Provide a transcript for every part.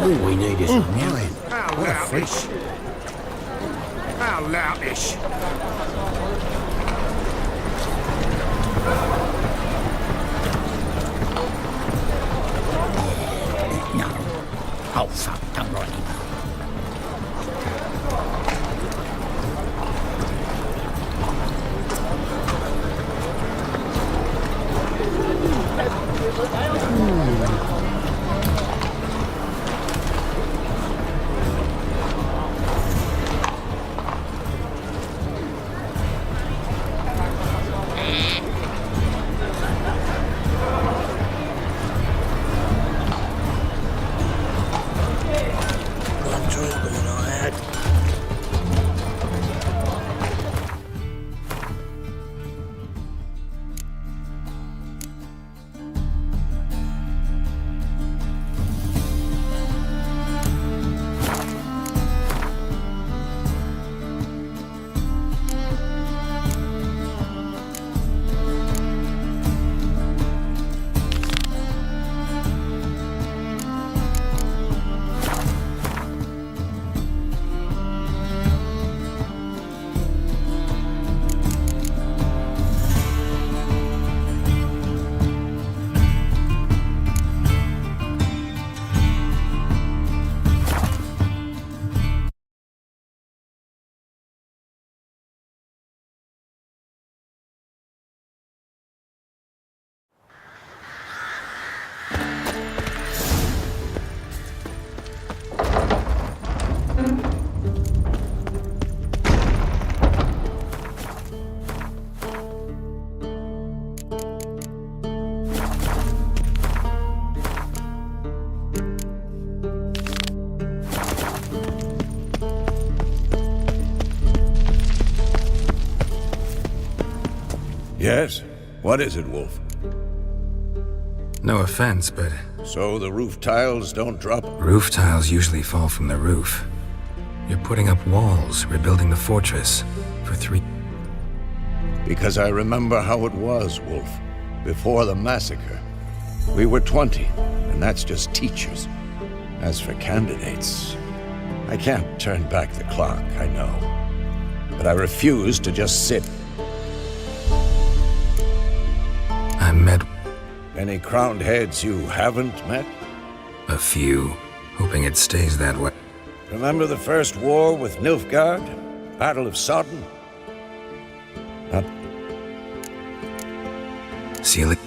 All we need is a lion. How What a loutish. freak. How loutish. No. Oh, fuck. Don't write him. Yes? What is it, Wolf? No offense, but So the roof tiles don't drop? roof tiles usually fall from the roof. You're putting up walls, rebuilding the fortress for 3... Because I remember how it was, Wolf. Before the massacre. We were 20, and that's just teachers. As for candidates, I can't turn back the clock, I know. But I refuse to just sit. I met Any crowned heads you haven't met? a few, hoping it stays that way. Remember the first war with Nilfgaard? Battle of Sodden? Not Seal it.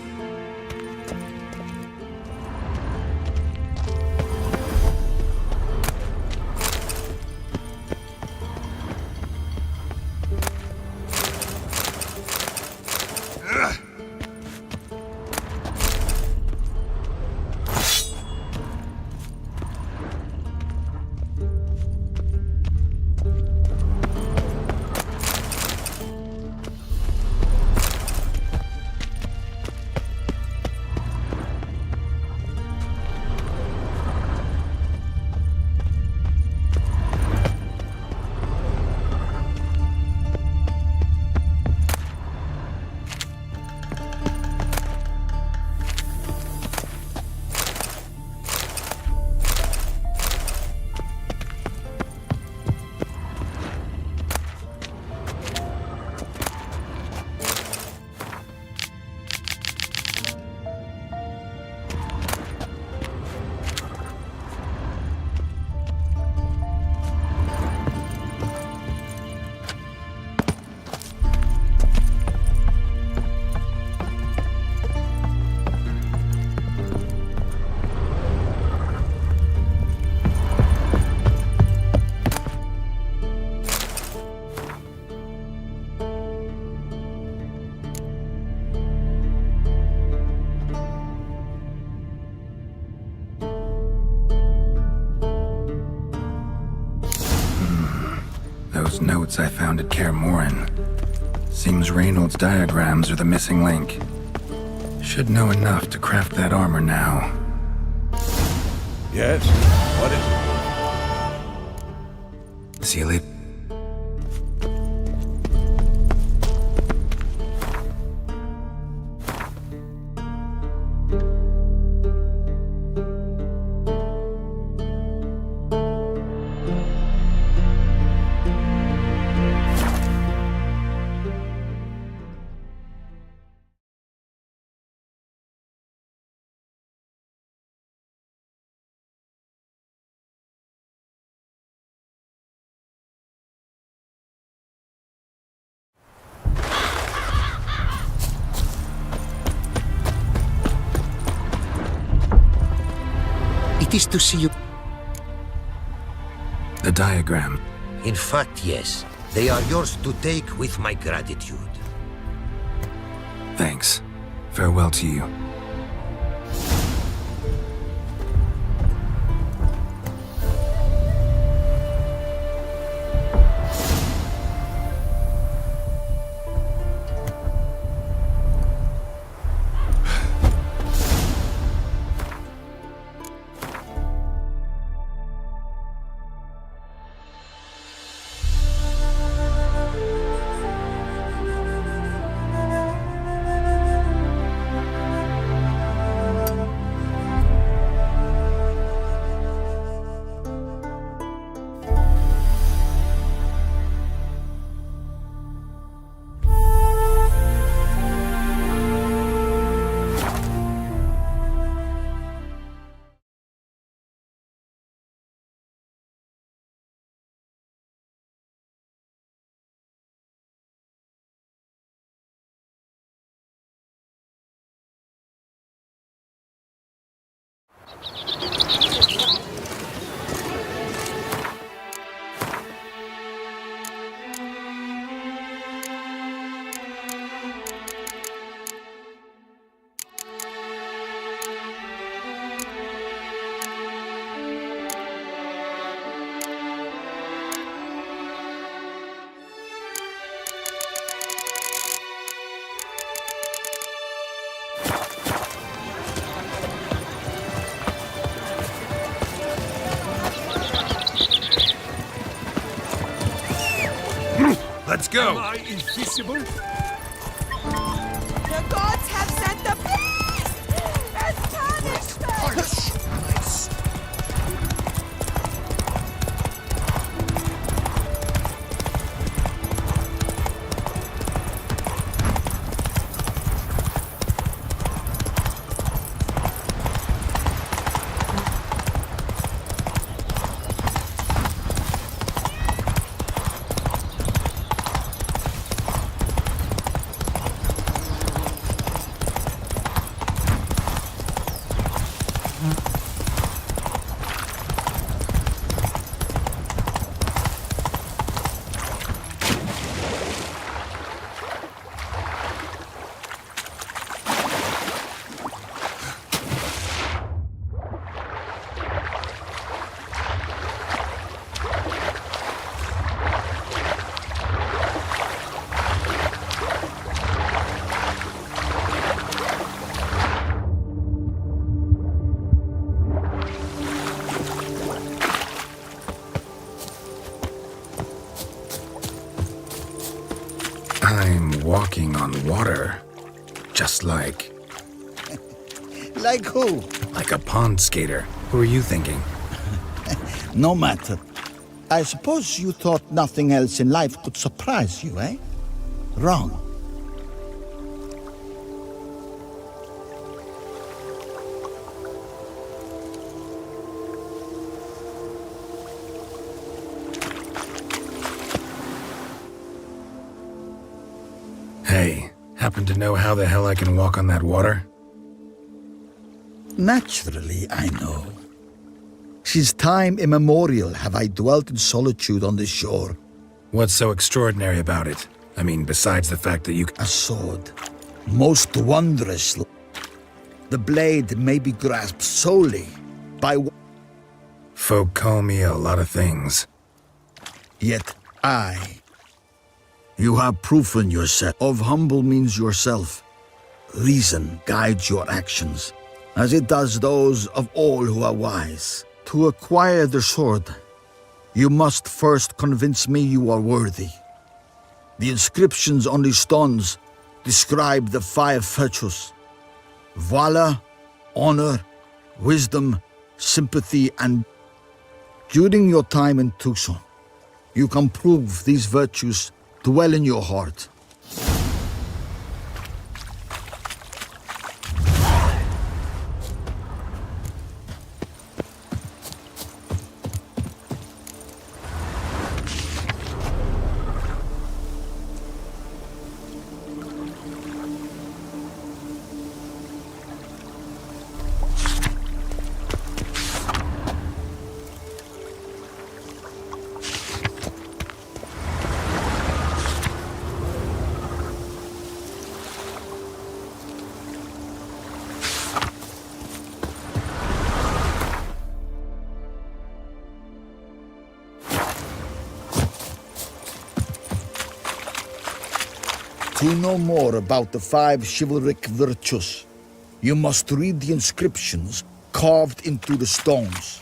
Those notes I found at Kaer Morhen. Seems Reynold's diagrams are the missing link. Should know enough to craft that armor now. Yes? What is it? Seal it. pleased to see you. The diagram. In fact, yes. They are yours to take with my gratitude. Thanks. Farewell to you. Let's go! Am I invisible? The gods have sent the beast and punished them! Nice. I'm walking on water. Just like... Like who? like a pond skater. Who are you thinking? No matter. I suppose you thought nothing else in life could surprise you, eh? Wrong. Hey, happen to know how the hell I can walk on that water? Naturally, I know. Since time immemorial have I dwelt in solitude on this shore. What's so extraordinary about it? I mean, besides the fact that you... A sword, most wondrous. The blade may be grasped solely by... Folk call me a lot of things. Yet I... You have proven yourself. Of humble means yourself. Reason guides your actions, as it does those of all who are wise. To acquire the sword, you must first convince me you are worthy. The inscriptions on the stones describe the 5 virtues: valor, honor, wisdom, sympathy, and... During your time in Tucson, you can prove these virtues dwell in your heart. To know more about the 5 chivalric virtues, you must read the inscriptions carved into the stones.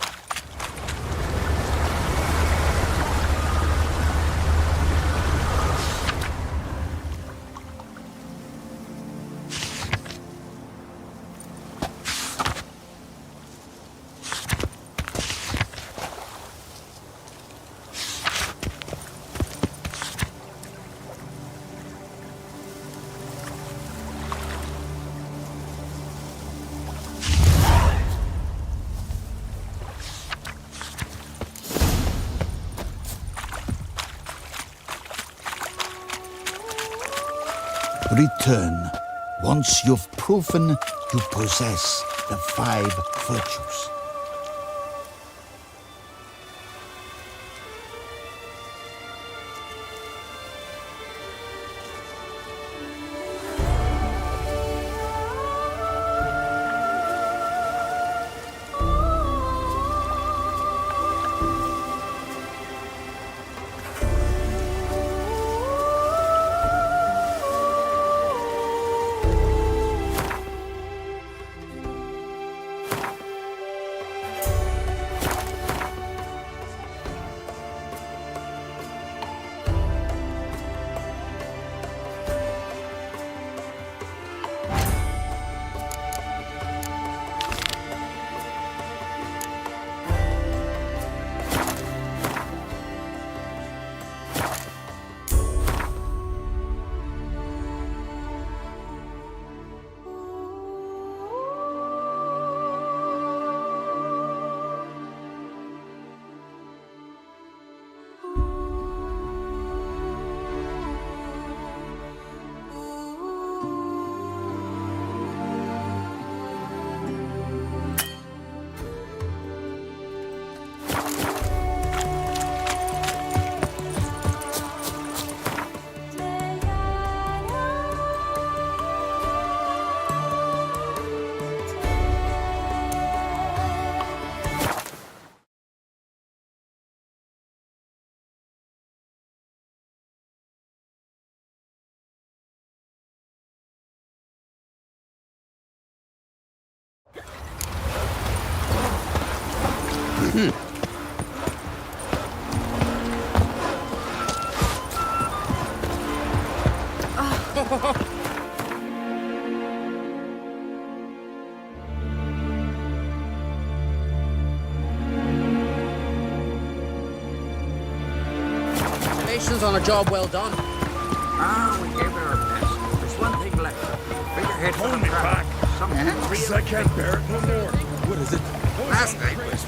Return once you've proven you possess the 5 virtues. Congratulations on a job well done. We gave it our best. There's one thing left. Figurehead for the crowd. Something real. I can't bear it no more. What is it? Last night was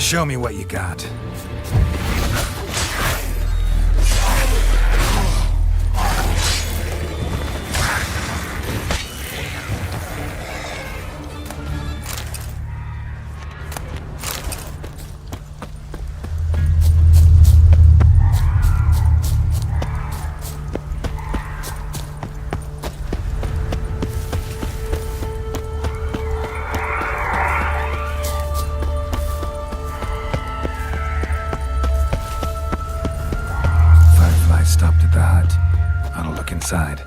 Show me what you got. Stopped at the hut. I'll look inside.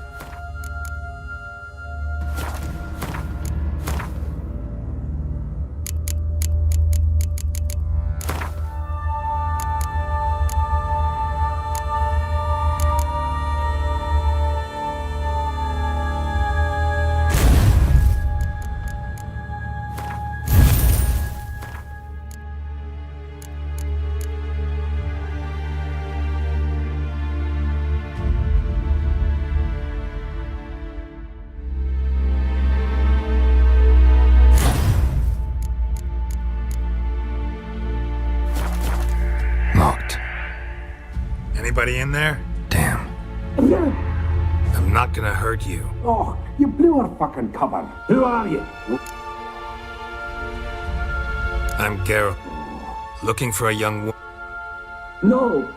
Locked. Anybody in there? Damn. I'm not gonna hurt you. Oh, you blew our fucking cover. Who are you? I'm Geralt. Looking for a young woman. No.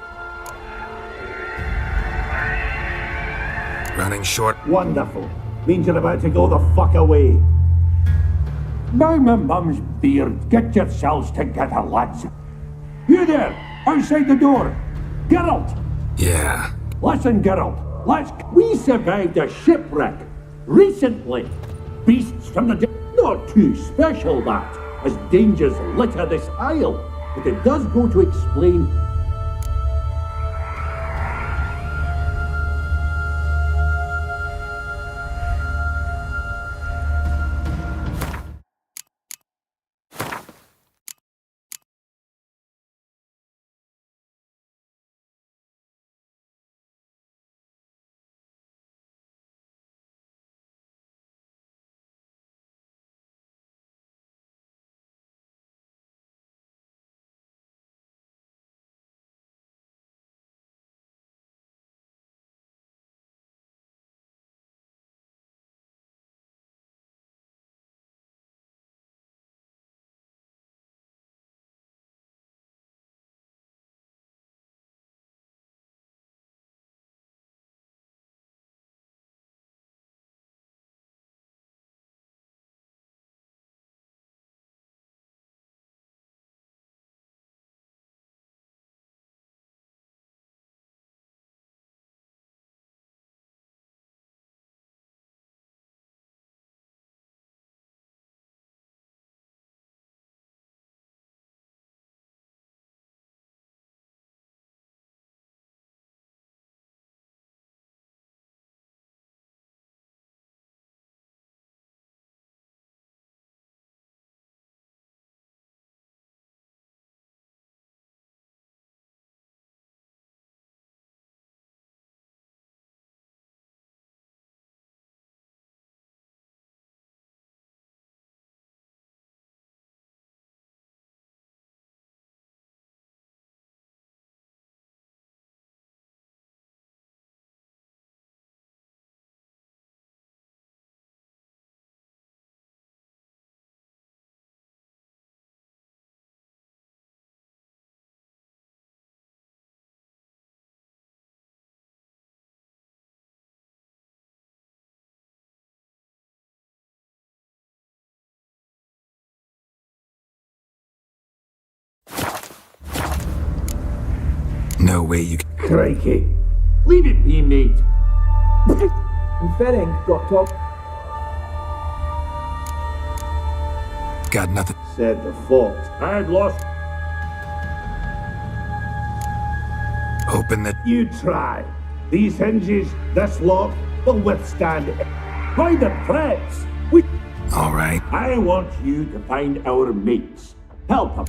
Running short. Wonderful. Means you're about to go the fuck away. By my mum's beard, get yourselves together, lads. You there, outside the door. Geralt! Yeah. Listen, Geralt. We survived a shipwreck. Recently. Beasts from the... Not too special, that. As dangers litter this isle. But it does go to explain... No way you can... Crikey. Leave it be, mate. I'm fitting, Doctor. Got nothing. Said the fox. I had lost... Open the... You try. These hinges, this lock, will withstand it. By the threats. All right. I want you to find our mates. Help them.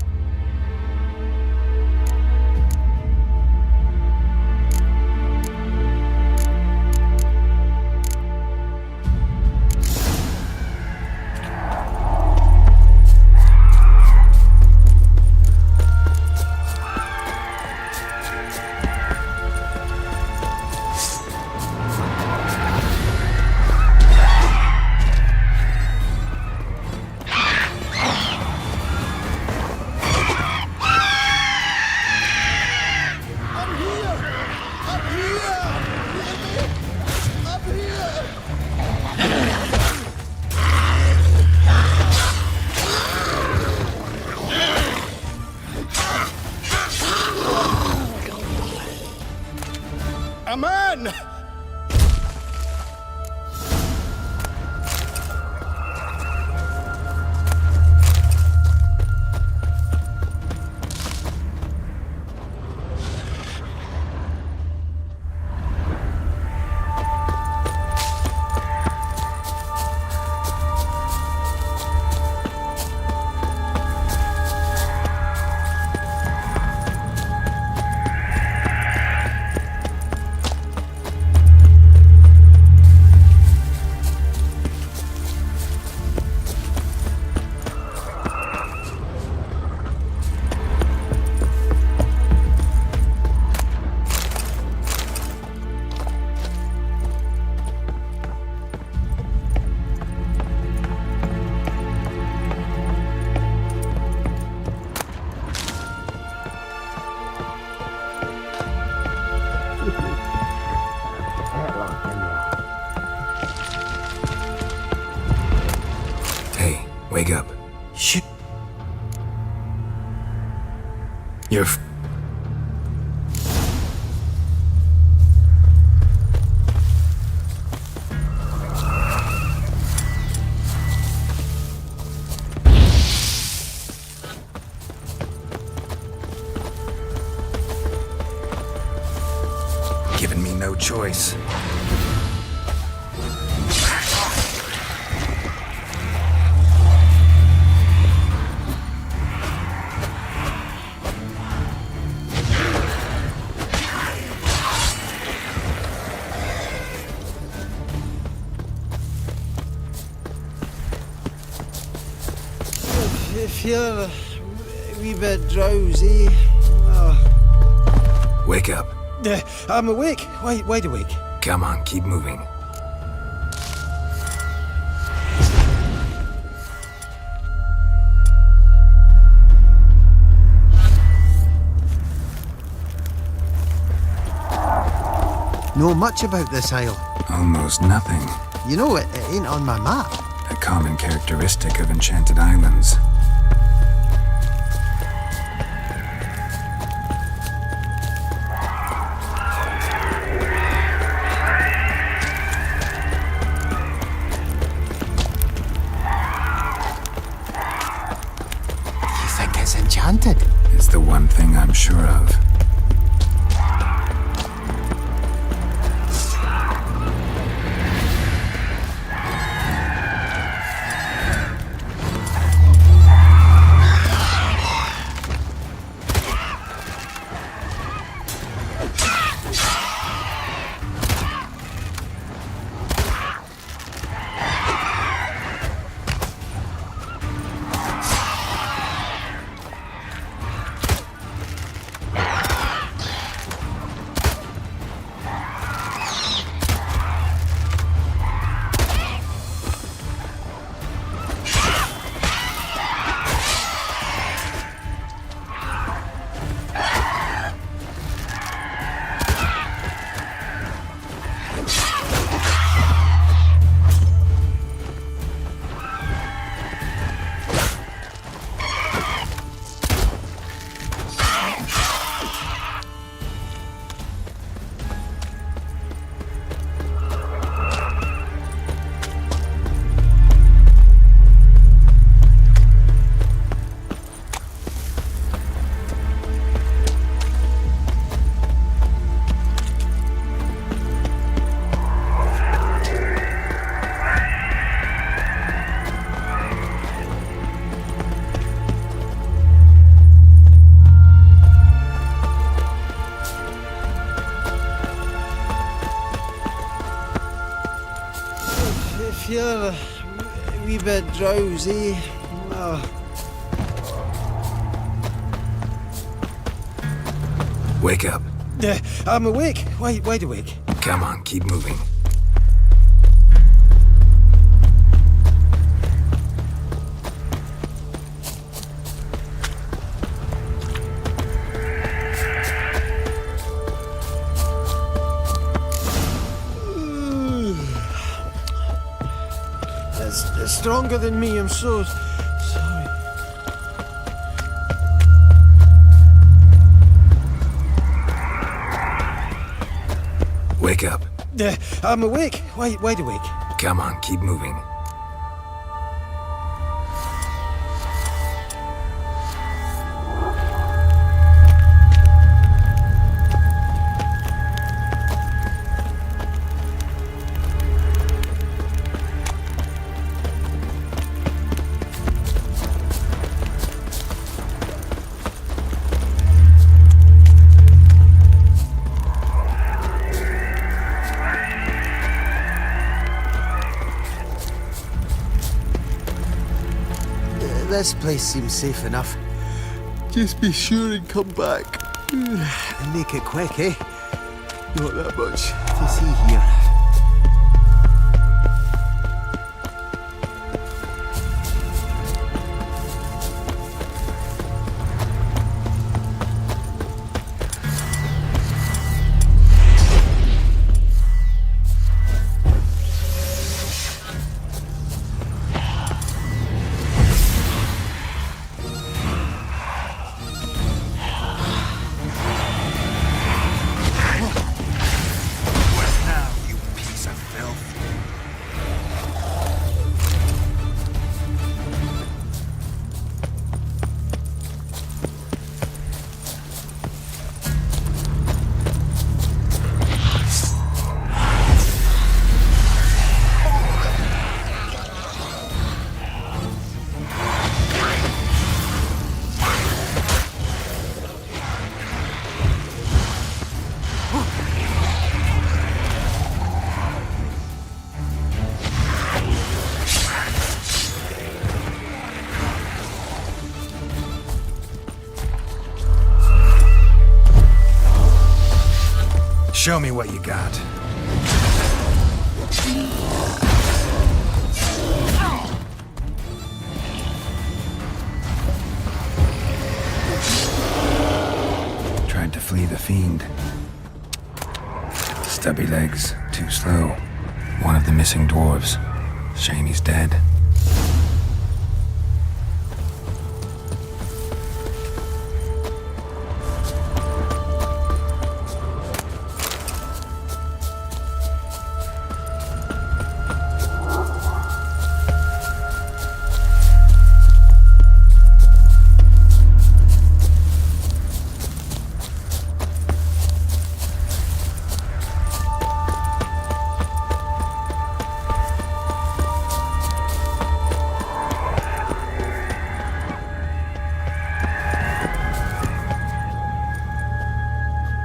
A man! Hey, wake up. Shit. You're giving me no choice. If you're a wee bit drowsy, Wake up. I'm awake. Wide awake. Come on, keep moving. Know much about this isle? Almost nothing. You know, it ain't on my map. A common characteristic of enchanted islands. You think it's enchanted? It's the one thing I'm sure of. If you're a wee bit drowsy, Wake up. I'm awake. Wide awake. Come on, keep moving. It's stronger than me, I'm so sorry. Wake up. I'm awake. Wide awake. Come on, keep moving. This place seems safe enough. Just be sure and come back. And make it quick, eh? Not that much to see here. Show me what you got. Tried to flee the fiend. Stubby legs, too slow. One of the missing dwarves. Shame he's dead.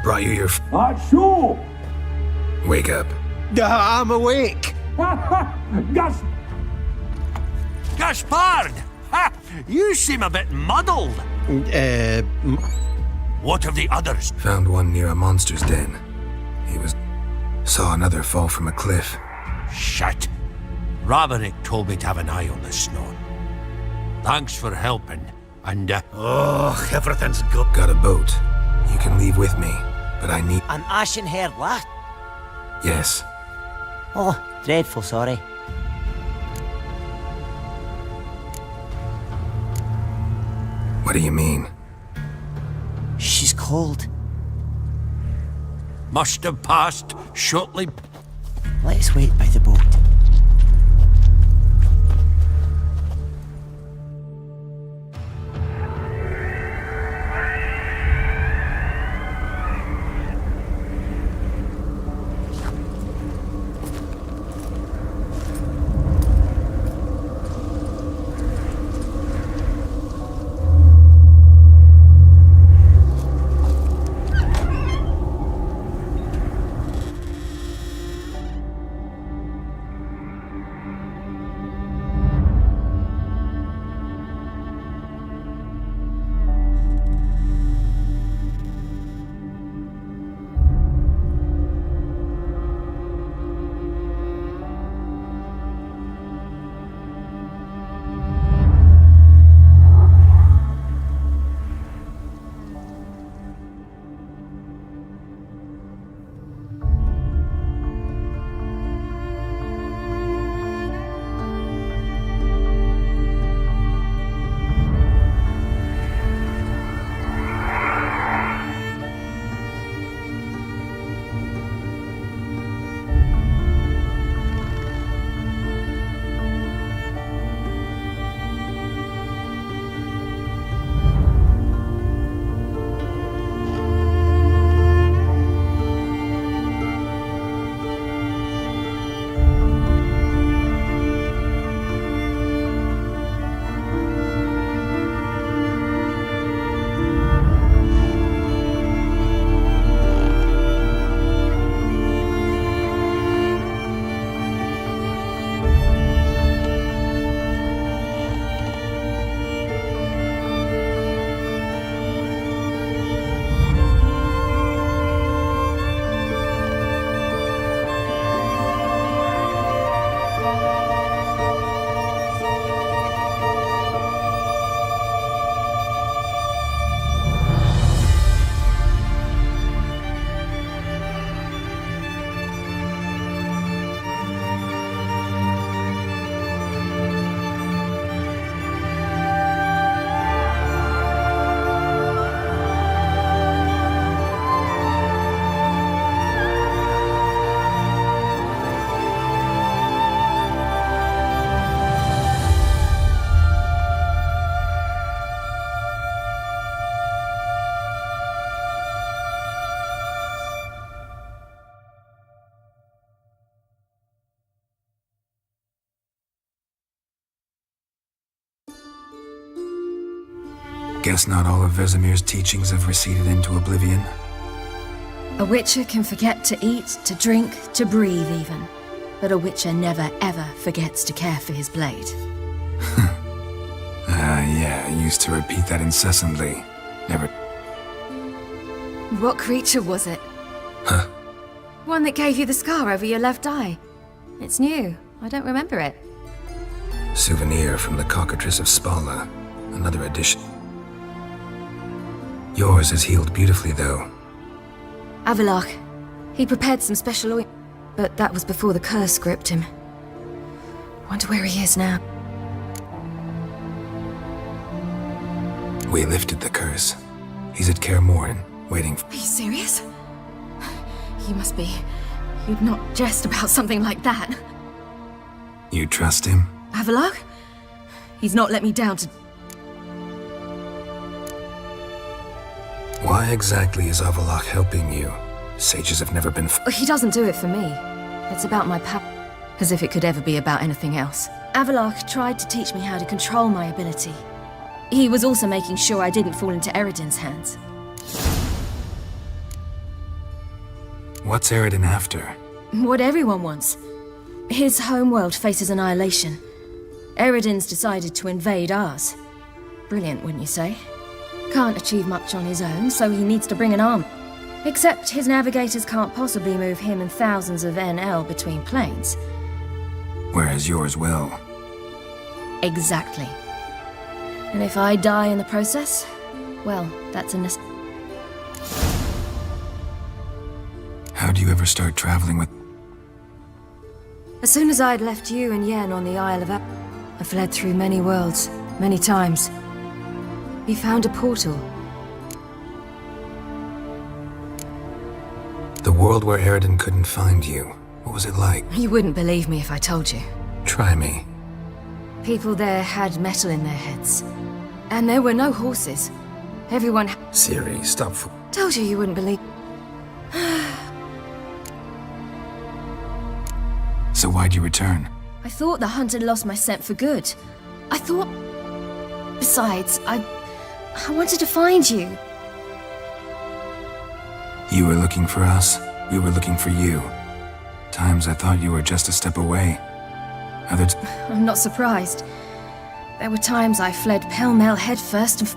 Brought you your Sure! Wake up. I'm awake. Gus! Gaspard! Ha! You seem a bit muddled. What of the others? Found one near a monster's den. Saw another fall from a cliff. Shit. Raverick told me to have an eye on the snow. Thanks for helping, and Everything's good. Got a boat. You can leave with me, but I need... An ashen-haired lad? Yes. Oh, dreadful sorry. What do you mean? She's cold. must have passed shortly. Let's wait by the boat. Guess not all of Vesemir's teachings have receded into oblivion. A witcher can forget to eat, to drink, to breathe even. But a witcher never ever forgets to care for his blade. Yeah, I used to repeat that incessantly. Never... What creature was it? Huh? One that gave you the scar over your left eye. It's new. I don't remember it. Souvenir from the cockatrice of Spala. Another edition. Yours has healed beautifully, though. Avalok. He prepared some special oil, but that was before the curse gripped him. Wonder where he is now. We lifted the curse. He's at Kaer Morhen, waiting for... Are you serious? You must be. You'd not jest about something like that. You trust him? Avalok? He's not let me down to... Why exactly is Avalok helping you? Sages have never been... He doesn't do it for me. It's about my power. As if it could ever be about anything else. Avalok tried to teach me how to control my ability. He was also making sure I didn't fall into Eredin's hands. What's Eredin after? What everyone wants. His homeworld faces annihilation. Eredin's decided to invade ours. Brilliant, wouldn't you say? Can't achieve much on his own, so he needs to bring an army. Except his navigators can't possibly move him and thousands of NL between planes. Whereas yours will. Exactly. And if I die in the process, well, that's a How'd you ever start traveling with... As soon as I'd left you and Yen on the Isle of I fled through many worlds, many times. We found a portal. The world where Eredin couldn't find you. What was it like? You wouldn't believe me if I told you. Try me. People there had metal in their heads. And there were no horses. Everyone... Siri, stop. Told you wouldn't believe... So why'd you return? I thought the hunt had lost my scent for good. I thought... Besides, I wanted to find you. You were looking for us. We were looking for you. Times I thought you were just a step away. Others... I'm not surprised. There were times I fled pell-mell headfirst and...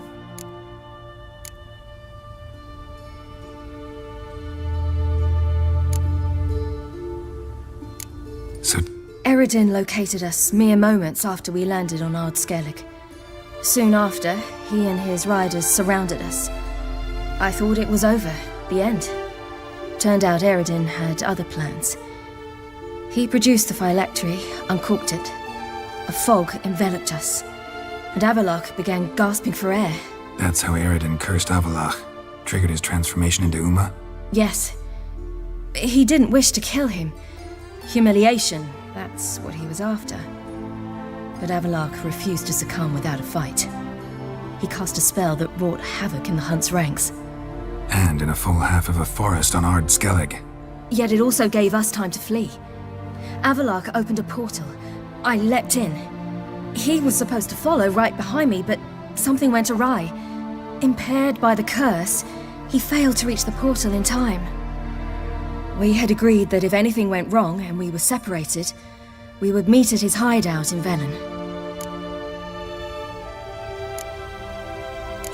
So... Eredin located us mere moments after we landed on Ard Skellig. Soon after, he and his riders surrounded us. I thought it was over, the end. Turned out Eredin had other plans. He produced the phylactery, uncorked it. A fog enveloped us, and Avalok began gasping for air. That's how Eredin cursed Avalok. Triggered his transformation into Uma? Yes. He didn't wish to kill him. Humiliation, that's what he was after. But Avalok refused to succumb without a fight. He cast a spell that wrought havoc in the hunt's ranks. And in a full half of a forest on Ard Skellig. Yet it also gave us time to flee. Avalok opened a portal. I leapt in. He was supposed to follow right behind me, but something went awry. Impaired by the curse, he failed to reach the portal in time. We had agreed that if anything went wrong and we were separated, we would meet at his hideout in Velen.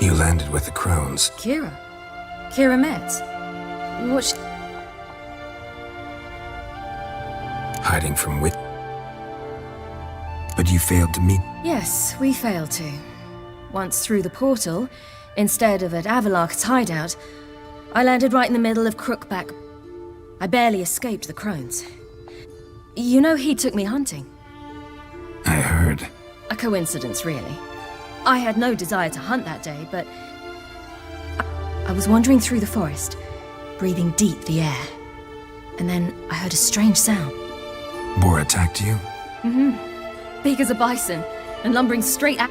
You landed with the crones. Kira? Kira Metz? What Hiding from wit. But you failed to meet... Yes, we failed to. Once through the portal, instead of at Avalok's hideout, I landed right in the middle of Crookback. I barely escaped the crones. You know he took me hunting. I heard. A coincidence, really. I had no desire to hunt that day, but... I was wandering through the forest, breathing deep the air. And then I heard a strange sound. Boar attacked you? Mm-hmm. Big as a bison, and lumbering straight at...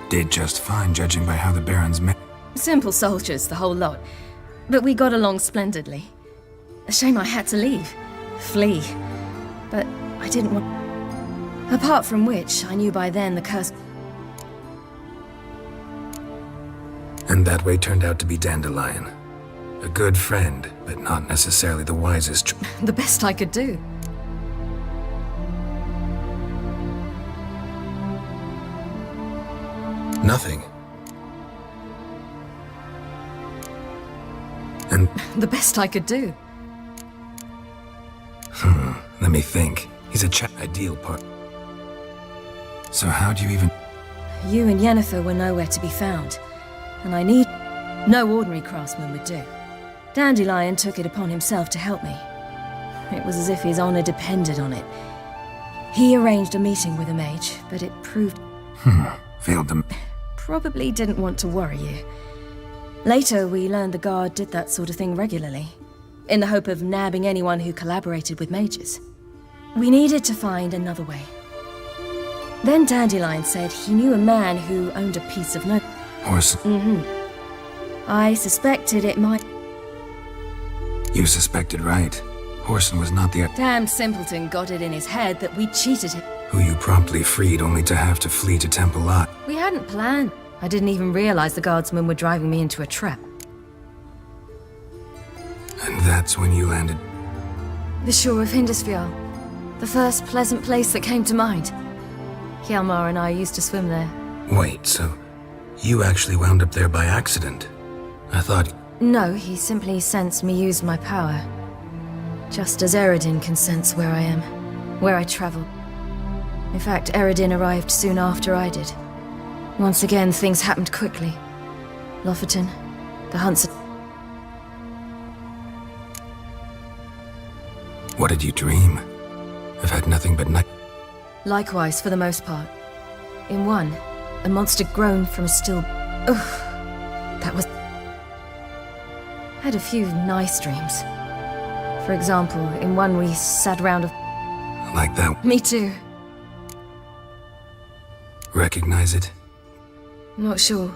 Did just fine, judging by how the barons met. Simple soldiers, the whole lot. But we got along splendidly. A shame I had to leave. Flee. But I didn't want... Apart from which, I knew by then the curse... And that way turned out to be Dandelion. A good friend, but not necessarily the wisest. The best I could do. Nothing. And The best I could do. let me think. He's a ideal part. So how'd you even... You and Yennefer were nowhere to be found, and I need... No ordinary craftsman would do. Dandelion took it upon himself to help me. It was as if his honor depended on it. He arranged a meeting with a mage, but it proved... failed them. Probably didn't want to worry you. Later, we learned the guard did that sort of thing regularly, in the hope of nabbing anyone who collaborated with mages. We needed to find another way. Then Dandelion said he knew a man who owned a piece of Horse. I suspected it might... You suspected right. Horson was not the... Damned simpleton got it in his head that we'd cheated him. Who you promptly freed only to have to flee to Temple Lot. We hadn't planned. I didn't even realize the guardsmen were driving me into a trap. And that's when you landed. The shore of Hindisfjall. The first pleasant place that came to mind. Hjalmar and I used to swim there. Wait, so you actually wound up there by accident? I thought... No, he simply sensed me use my power. Just as Eredin can sense where I am, where I travel. In fact, Eredin arrived soon after I did. Once again, things happened quickly. Lofoten, the hunts... What did you dream? I've had nothing but night... Likewise, for the most part. In one, a monster grown from a still... Ugh, that was... Had a few nice dreams. For example, in one we sat around a... Like that. Me too. Recognize it? Not sure.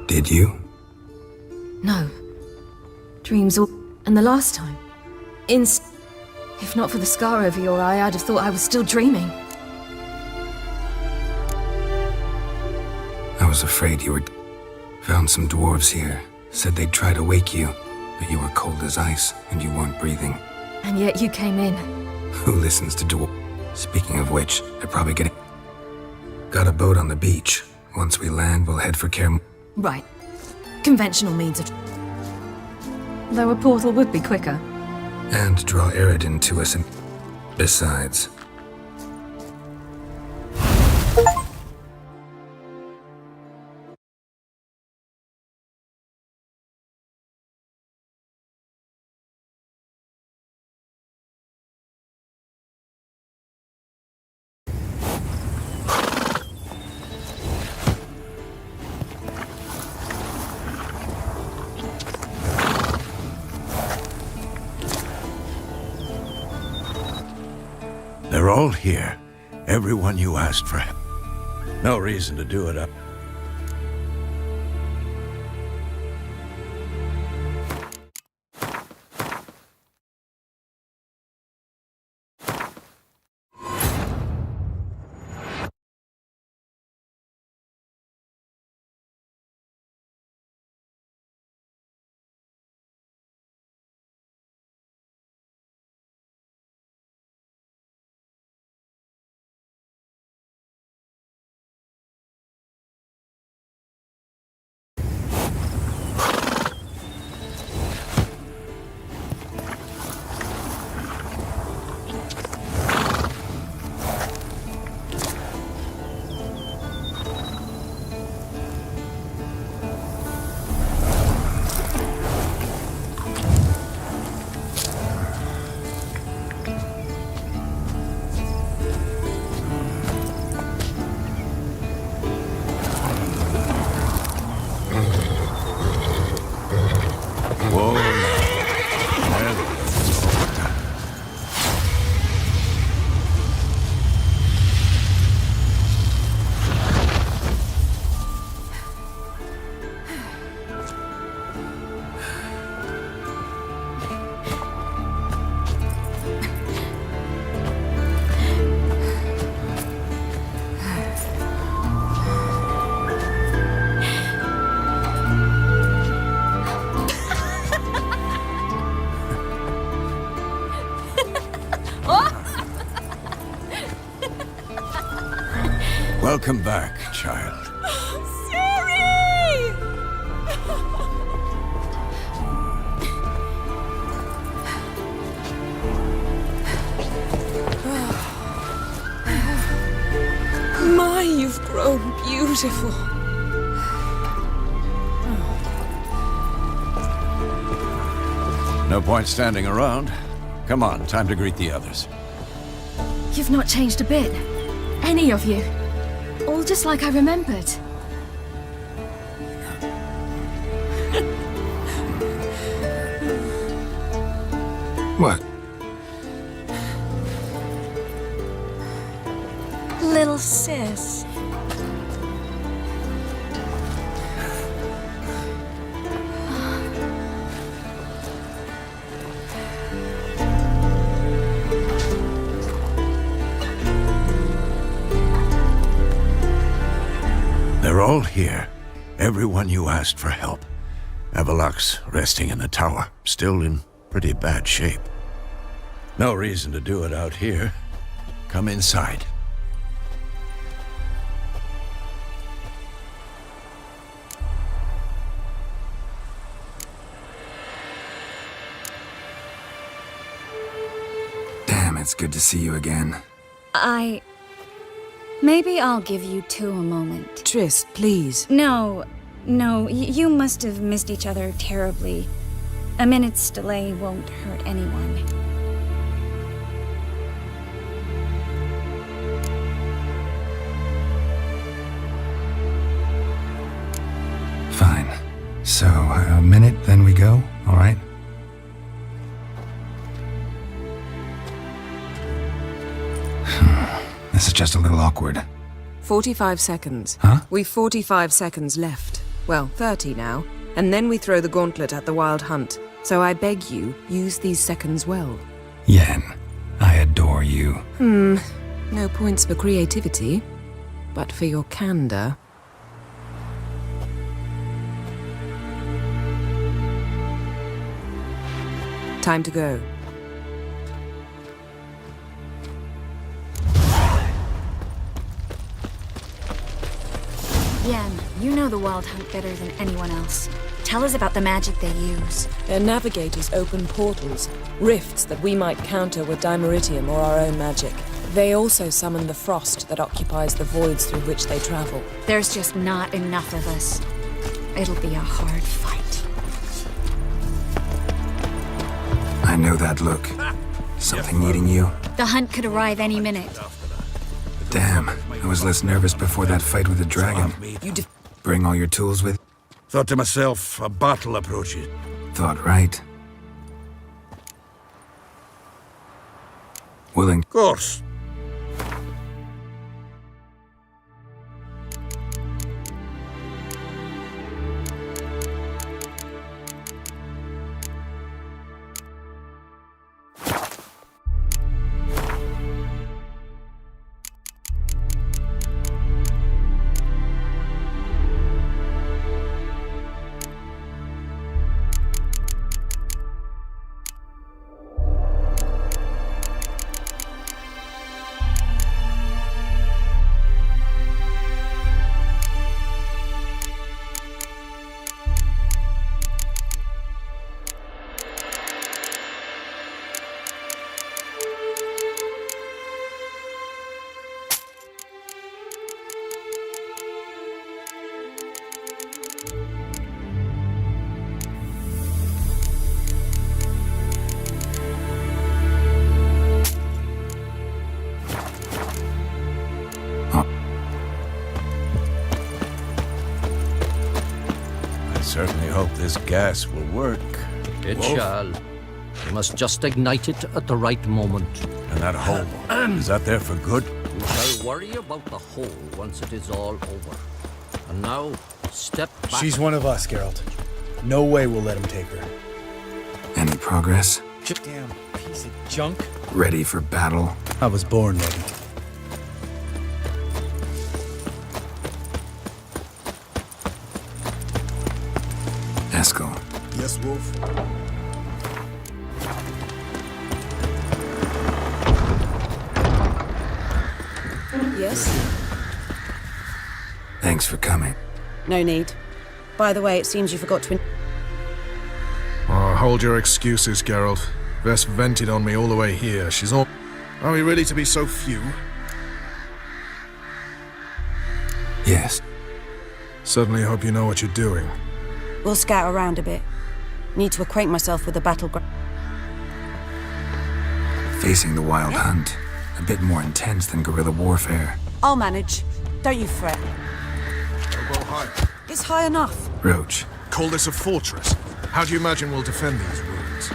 Did you? No. Dreams all... And the last time... If not for the scar over your eye, I'd have thought I was still dreaming. I was afraid you were... Found some dwarves here. Said they'd try to wake you, but you were cold as ice and you weren't breathing. And yet you came in. Who listens to dwarves? Speaking of which, I'd probably get... Got a boat on the beach. Once we land, we'll head for Right. Conventional means of... Though a portal would be quicker. And draw Eredin to us and... Besides... They're all here. Everyone you asked for. No reason to do it up. Welcome back, child. Siri! My, you've grown beautiful. No point standing around. Come on, time to greet the others. You've not changed a bit. Any of you. All just like I remembered. What? Little sis. They're all here. Everyone you asked for help. Avalok's resting in the tower, still in pretty bad shape. No reason to do it out here. Come inside. Damn, it's good to see you again. Maybe I'll give you two a moment. Triss, please. No, you must have missed each other terribly. A minute's delay won't hurt anyone. Fine. So, a minute, then we go, all right? This is just a little awkward. 45 seconds. Huh? We've 45 seconds left. Well, 30 now. And then we throw the gauntlet at the Wild Hunt. So I beg you, use these seconds well. Yen, I adore you. No points for creativity, but for your candor. Time to go. Yen, you know the Wild Hunt better than anyone else. Tell us about the magic they use. Their navigators open portals, rifts that we might counter with Dimeritium or our own magic. They also summon the frost that occupies the voids through which they travel. There's just not enough of us. It'll be a hard fight. I know that look. Something eating you? The hunt could arrive any minute. Damn, I was less nervous before that fight with the dragon. Bring all your tools with? Thought to myself, a battle approaches. Thought right. Willing. Of course. Certainly hope this gas will work. It Wolf? shall. You must just ignite it at the right moment. And that hole, is that there for good? You shall worry about the hole once it is all over. And now, step back. She's one of us, Geralt. No way we'll let him take her. Any progress? Damn piece of junk. Ready for battle? I was born ready. Eskel. Yes, Wolf. Yes? Thanks for coming. No need. By the way, it seems you forgot to... Oh, hold your excuses, Geralt. Vess vented on me all the way here. She's all... Are we ready to be so few? Yes. Certainly hope you know what you're doing. We'll scout around a bit. Need to acquaint myself with the battleground. Facing the Wild Hunt. A bit more intense than guerrilla warfare. I'll manage. Don't you fret. Don't go high. It's high enough. Roach. Call this a fortress. How do you imagine we'll defend these ruins?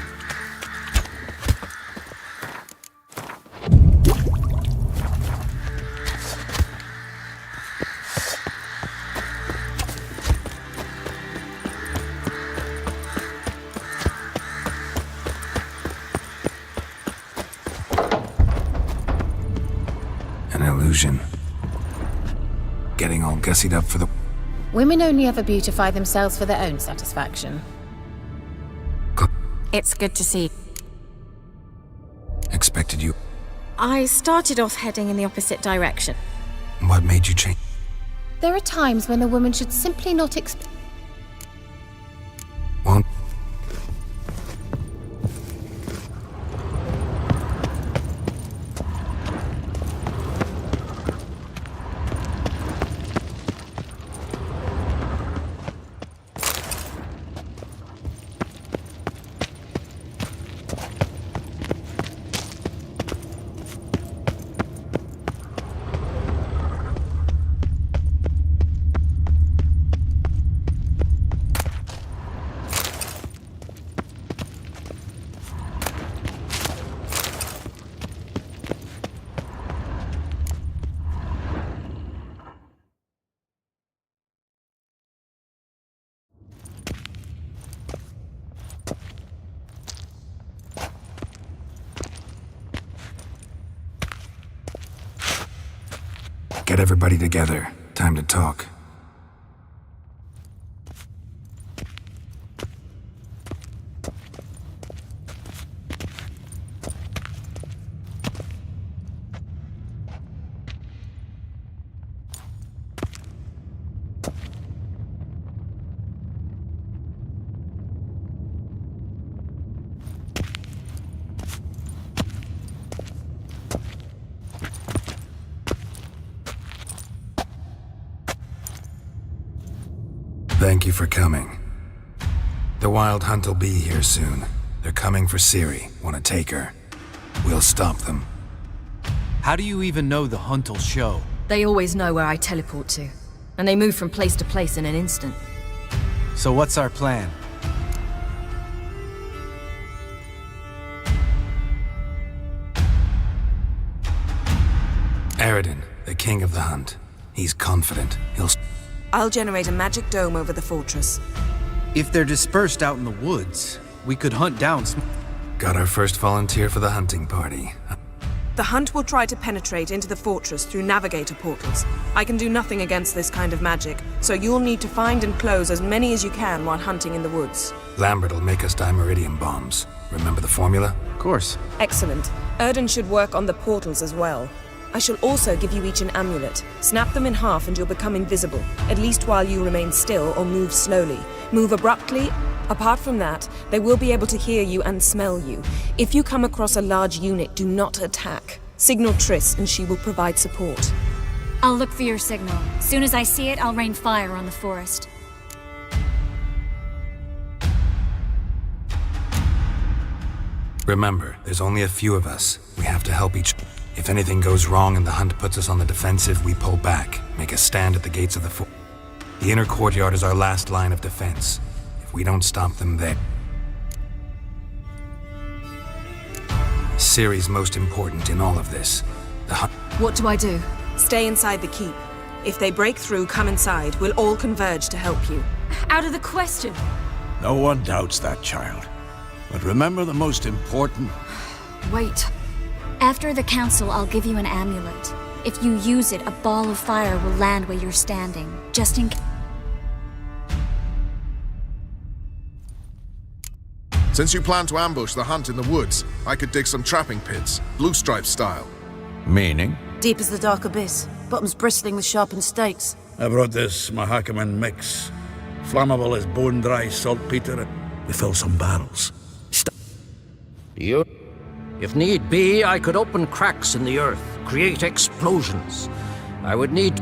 An illusion. Getting all gussied up for the... Women only ever beautify themselves for their own satisfaction. It's good to see. Expected you. I started off heading in the opposite direction. What made you change? There are times when a woman should simply not expect... Won't... Get everybody together. Time to talk. Thank you for coming. The Wild Hunt will be here soon. They're coming for Ciri. Want to take her? We'll stop them. How do you even know the hunt will show? They always know where I teleport to, and they move from place to place in an instant. So what's our plan? Aradin, the king of the hunt. He's confident. I'll generate a magic dome over the fortress. If they're dispersed out in the woods, we could hunt down Got our first volunteer for the hunting party. The hunt will try to penetrate into the fortress through navigator portals. I can do nothing against this kind of magic, so you'll need to find and close as many as you can while hunting in the woods. Lambert will make us dimeridium bombs. Remember the formula? Of course. Excellent. Erden should work on the portals as well. I shall also give you each an amulet. Snap them in half and you'll become invisible, at least while you remain still or move slowly. Move abruptly. Apart from that, they will be able to hear you and smell you. If you come across a large unit, do not attack. Signal Triss and she will provide support. I'll look for your signal. Soon as I see it, I'll rain fire on the forest. Remember, there's only a few of us. We have to help each... If anything goes wrong and the hunt puts us on the defensive, we pull back, make a stand at the gates of the fort. The inner courtyard is our last line of defense. If we don't stop them there... Ciri's most important in all of this. The hunt... What do I do? Stay inside the keep. If they break through, come inside. We'll all converge to help you. Out of the question. No one doubts that, child. But remember the most important... Wait. After the council, I'll give you an amulet. If you use it, a ball of fire will land where you're standing, just in case. Since you plan to ambush the hunt in the woods, I could dig some trapping pits, blue stripe style. Meaning? Deep as the dark abyss. Bottoms bristling with sharpened stakes. I brought this Mahakaman mix. Flammable as bone-dry saltpeter. We fill some barrels. You? If need be, I could open cracks in the earth, create explosions. I would need...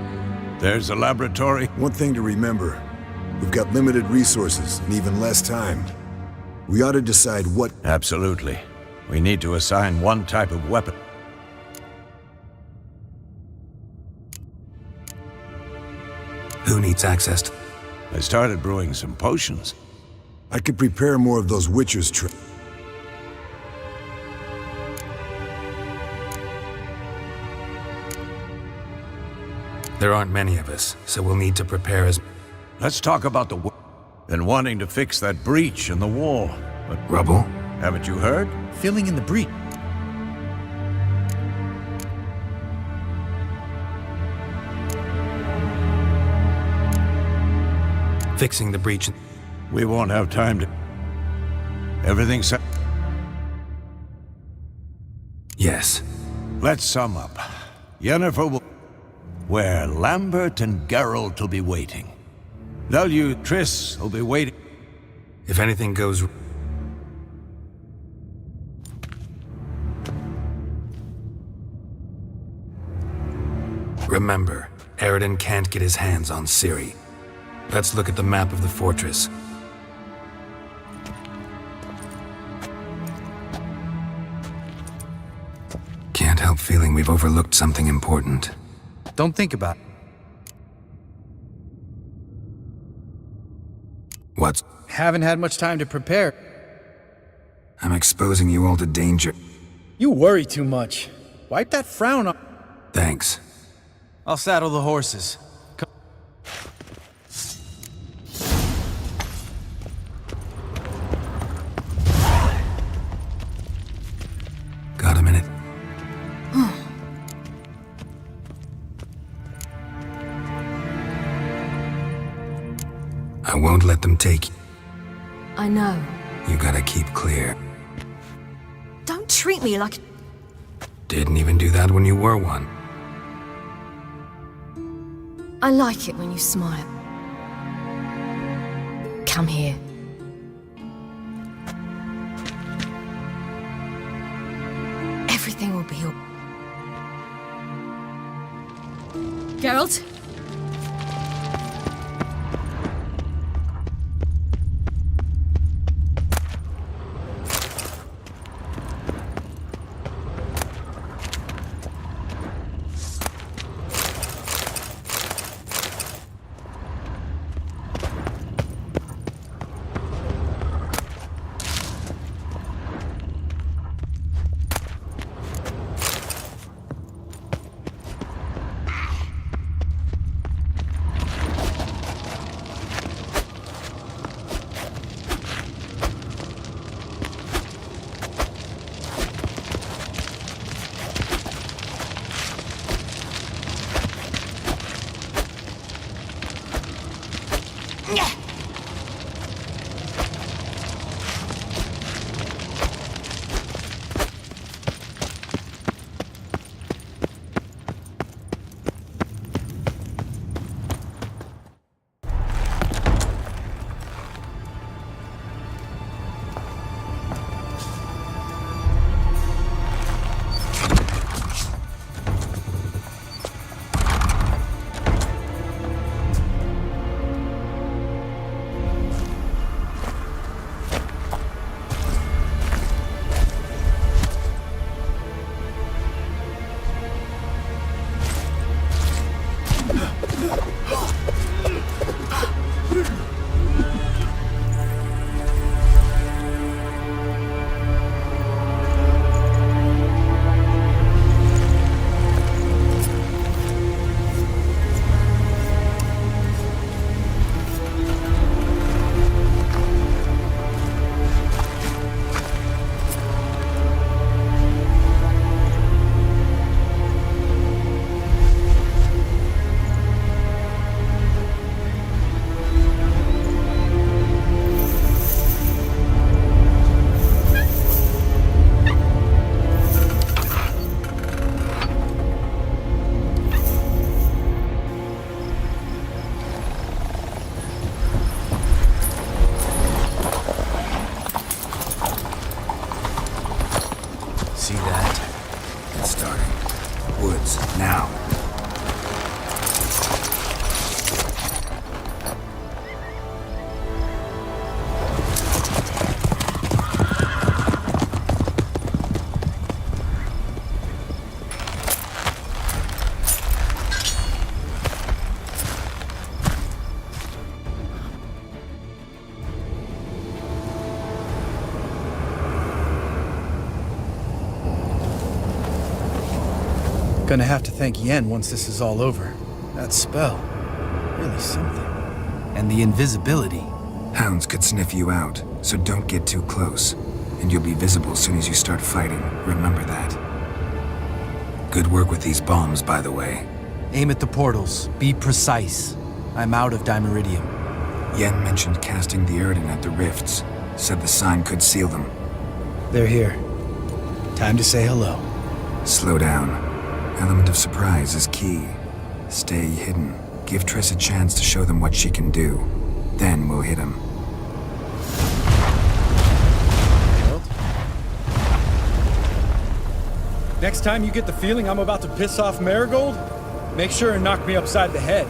There's a laboratory. One thing to remember. We've got limited resources and even less time. We ought to decide what... Absolutely. We need to assign one type of weapon. Who needs access to... I started brewing some potions. I could prepare more of those Witcher's There aren't many of us, so we'll need to prepare as... Let's talk about the... and wanting to fix that breach in the wall. But rubble? Haven't you heard? Filling in the breach. Fixing the breach. We won't have time to... Everything's set? Yes. Let's sum up. Yennefer will... where Lambert and Geralt will be waiting. Value Triss will be waiting. If anything goes... Remember, Eridan can't get his hands on Ciri. Let's look at the map of the fortress. Can't help feeling we've overlooked something important. Don't think about it. What? Haven't had much time to prepare. I'm exposing you all to danger. You worry too much. Wipe that frown off. Thanks. I'll saddle the horses. Got a minute? I won't let them take you. I know. You gotta keep clear. Don't treat me like... Didn't even do that when you were one. I like it when you smile. Come here. Everything will be all... Geralt? see that. It's starting. Woods, now. Gonna have to thank Yen once this is all over. That spell, really something. And the invisibility. Hounds could sniff you out, so don't get too close. And you'll be visible as soon as you start fighting. Remember that. Good work with these bombs, by the way. Aim at the portals. Be precise. I'm out of Dimeridium. Yen mentioned casting the Erden at the rifts. Said the sign could seal them. They're here. Time to say hello. Slow down. Element of surprise is key. Stay hidden. Give Triss a chance to show them what she can do. Then we'll hit him. Next time you get the feeling I'm about to piss off Marigold, make sure and knock me upside the head.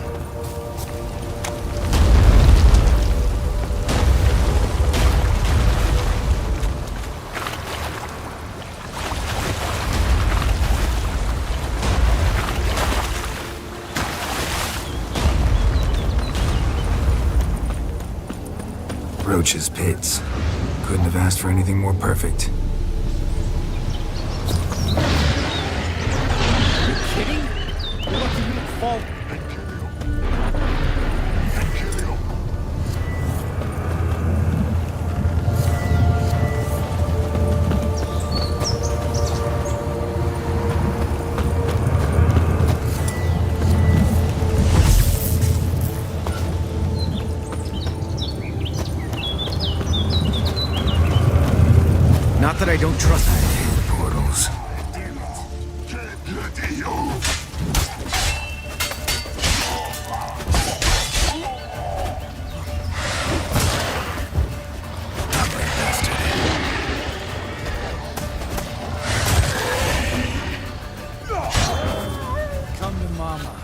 Roach's pits. Couldn't have asked for anything more perfect. Are you kidding? You're lucky you didn't fall. Not that I don't trust the portals. Come to mama.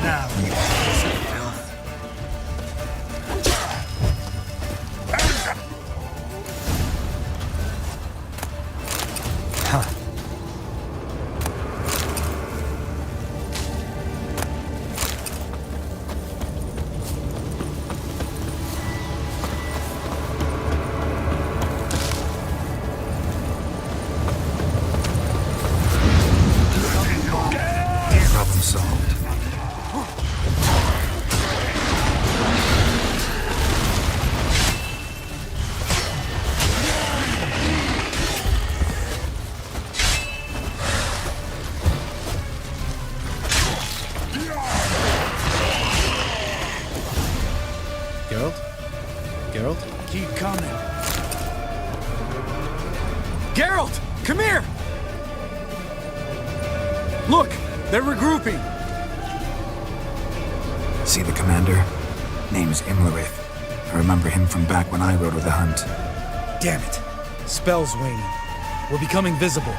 now, you piece of filth. Huh. Problem solved. Geralt? Geralt? Keep coming. Geralt! Come here! Look! They're regrouping! See the commander? Name's Imlerith. I remember him from back when I rode with the hunt. Damn it! Spell's waning. We're becoming visible.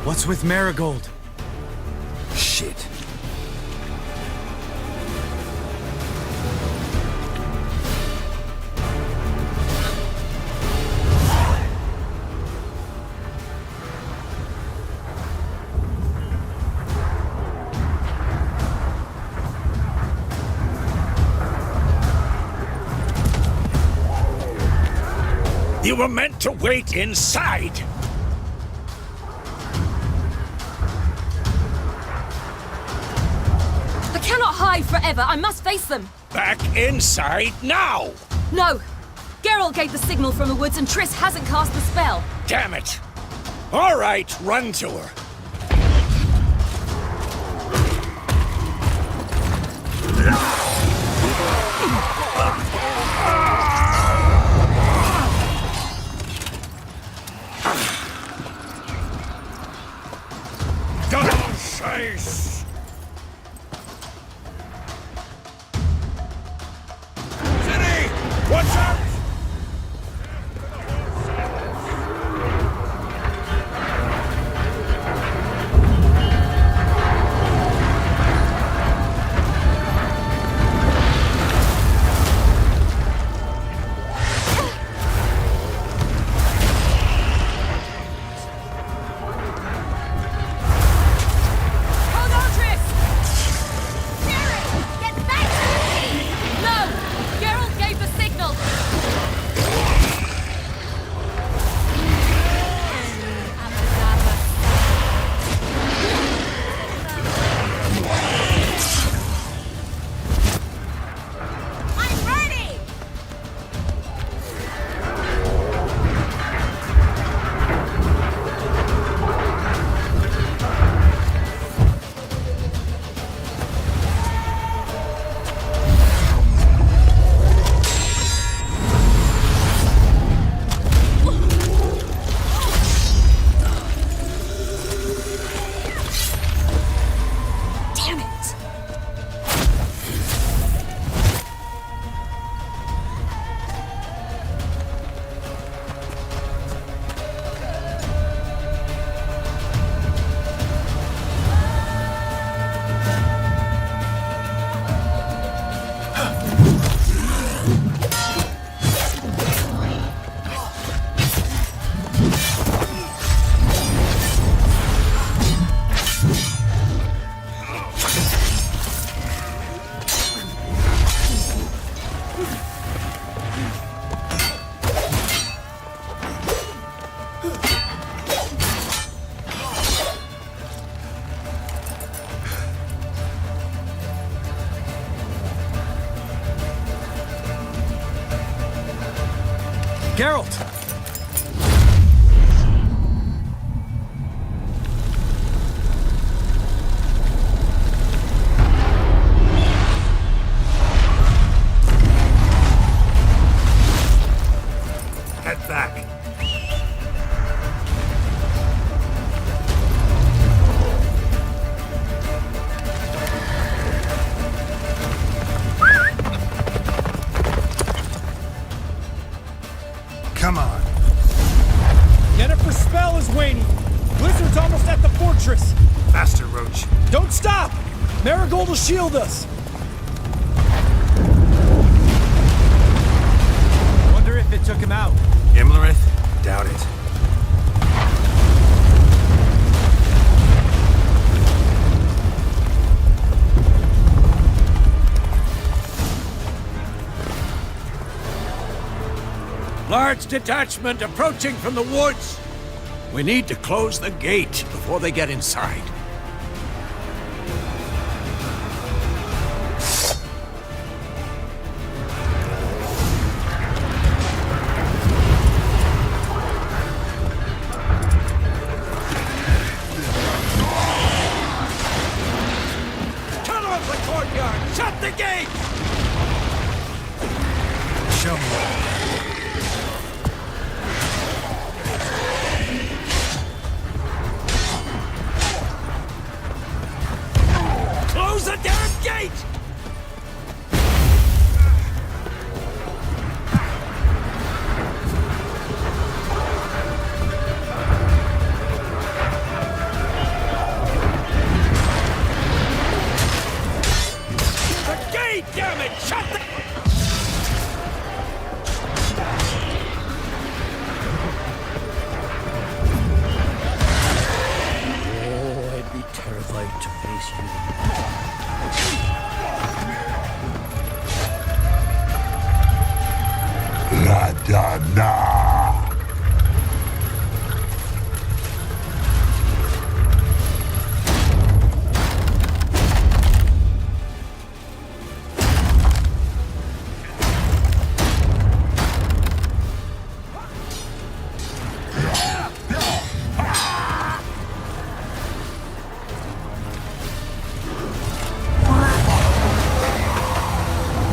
What's with Marigold? Shit. You were meant to wait inside! I cannot hide forever. I must face them. Back inside now! No! Geralt gave the signal from the woods and Triss hasn't cast the spell. Damn it! All right, run to her. Double chase! City! Watch out! Hold on, Triss! Get back to me! No! Geralt gave the signal! I'm ready! Damn it! Geralt! Head back. Marigold will shield us! Wonder if it took him out. Imlerith? Doubt it. Large detachment approaching from the woods. We need to close the gate before they get inside. Cut off the courtyard! Shut the gate! Show me. Close the damn gate! The gate, damn it! Shut the... Oh, I'd be terrified to face you. La da da.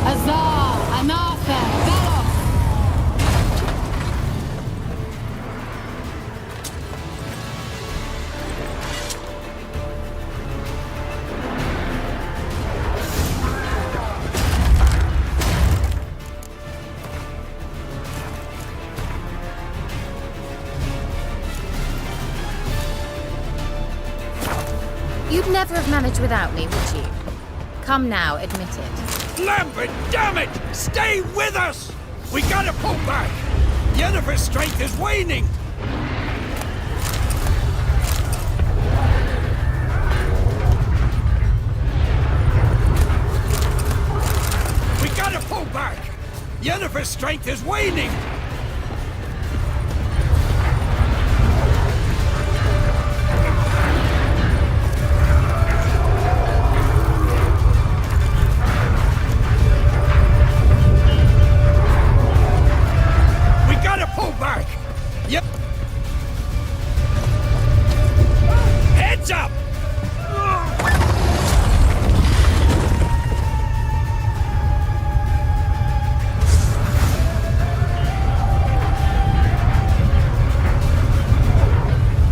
Azar, Anatha, Velos! You'd never have managed without me, would you? Come now, admit it. Lambert, damn it! Stay with us! We gotta pull back! Yennefer's strength is waning! We gotta pull back! Yennefer's strength is waning! We gotta pull back! Yep. Heads up!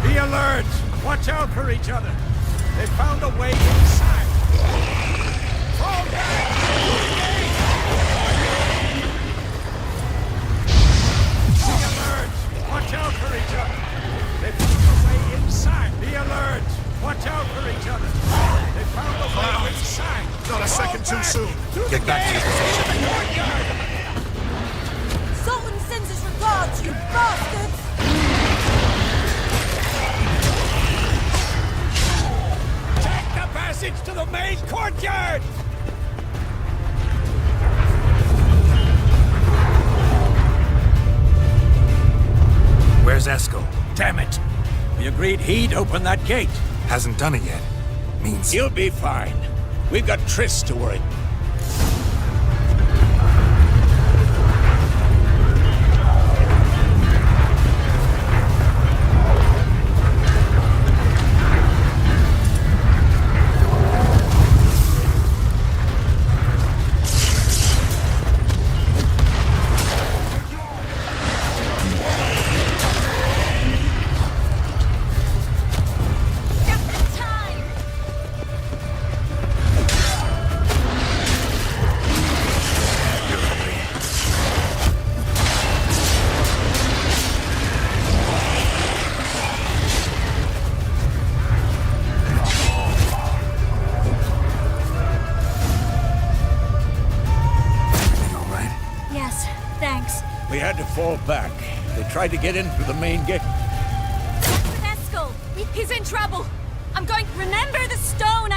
Be alert! Watch out for each other! They found a way inside! Fall back! Be alert! Watch out for each other! They found a way inside! Be alert! Watch out for each other! They found a way inside! Not a second too soon. Get back to your position. Sultan sends his regards, you bastards! Take the passage to the main courtyard! Where's Eskel? Damn it! We agreed he'd open that gate. Hasn't done it yet. Means He'll be fine. We've got Triss to worry. We had to fall back. They tried to get in through the main gate. Eskel! He's in trouble! I'm going... Remember the stone!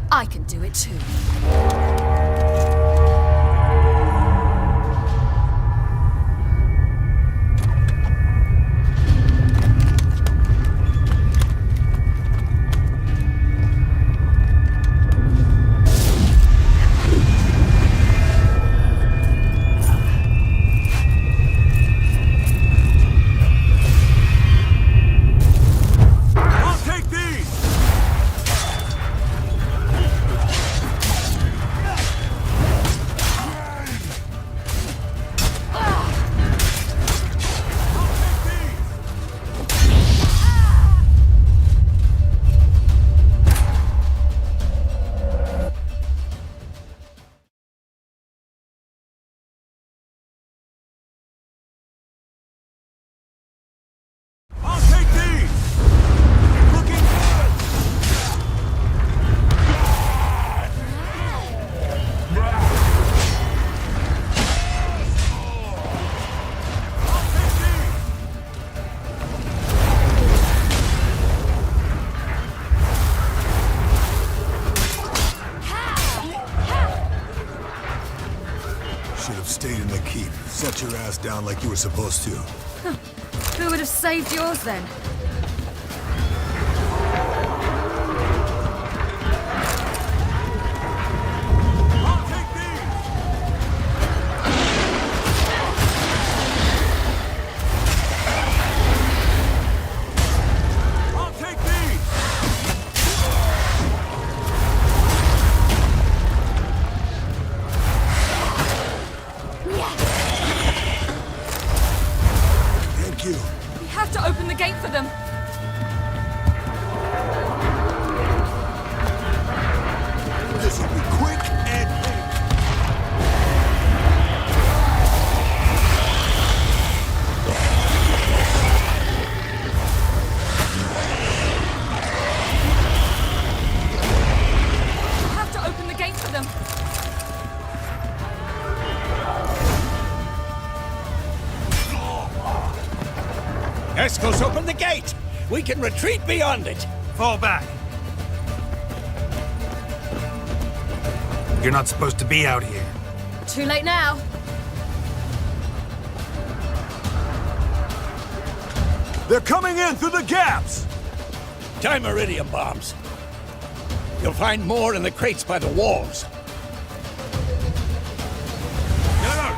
I can do it too. Stayed in the keep. Set your ass down like you were supposed to. Who would have saved yours then? We have to open the gate for them. This will be quick and We have to open the gate for them. Eskel's open the gate! We can retreat beyond it! Fall back. You're not supposed to be out here. Too late now. They're coming in through the gaps! Time iridium bombs. You'll find more in the crates by the walls. Geralt,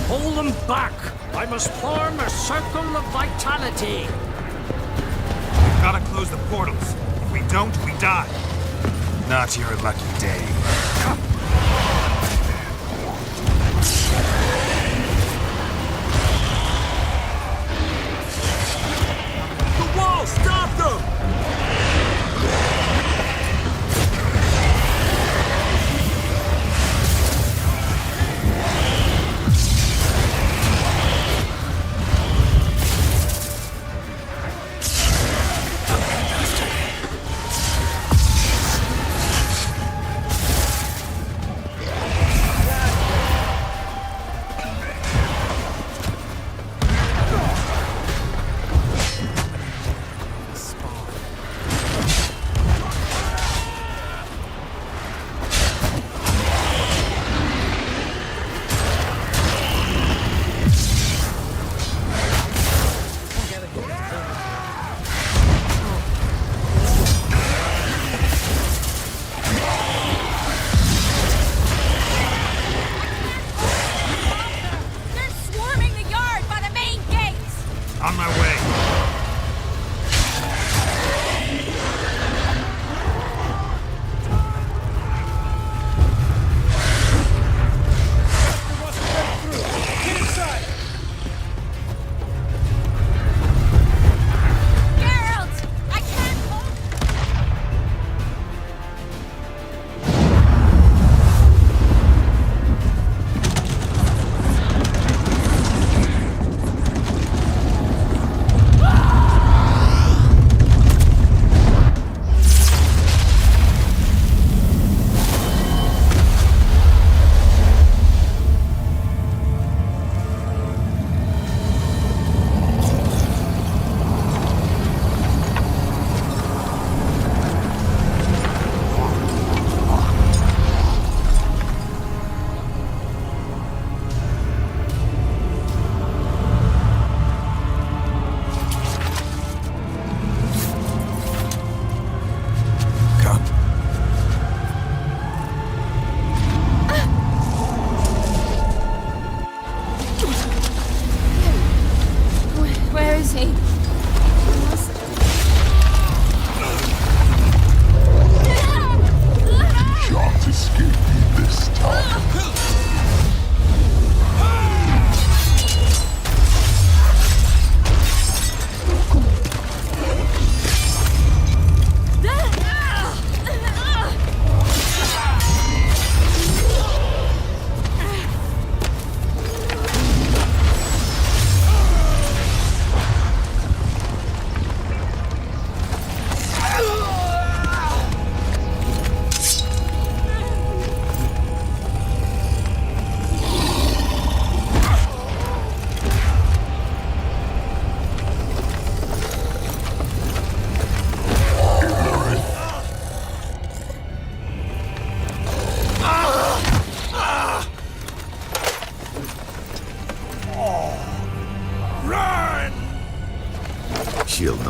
hold them back! I must form a circle of vitality. We've got to close the portals. If we don't, we die. Not your lucky day. The wall! Stop them!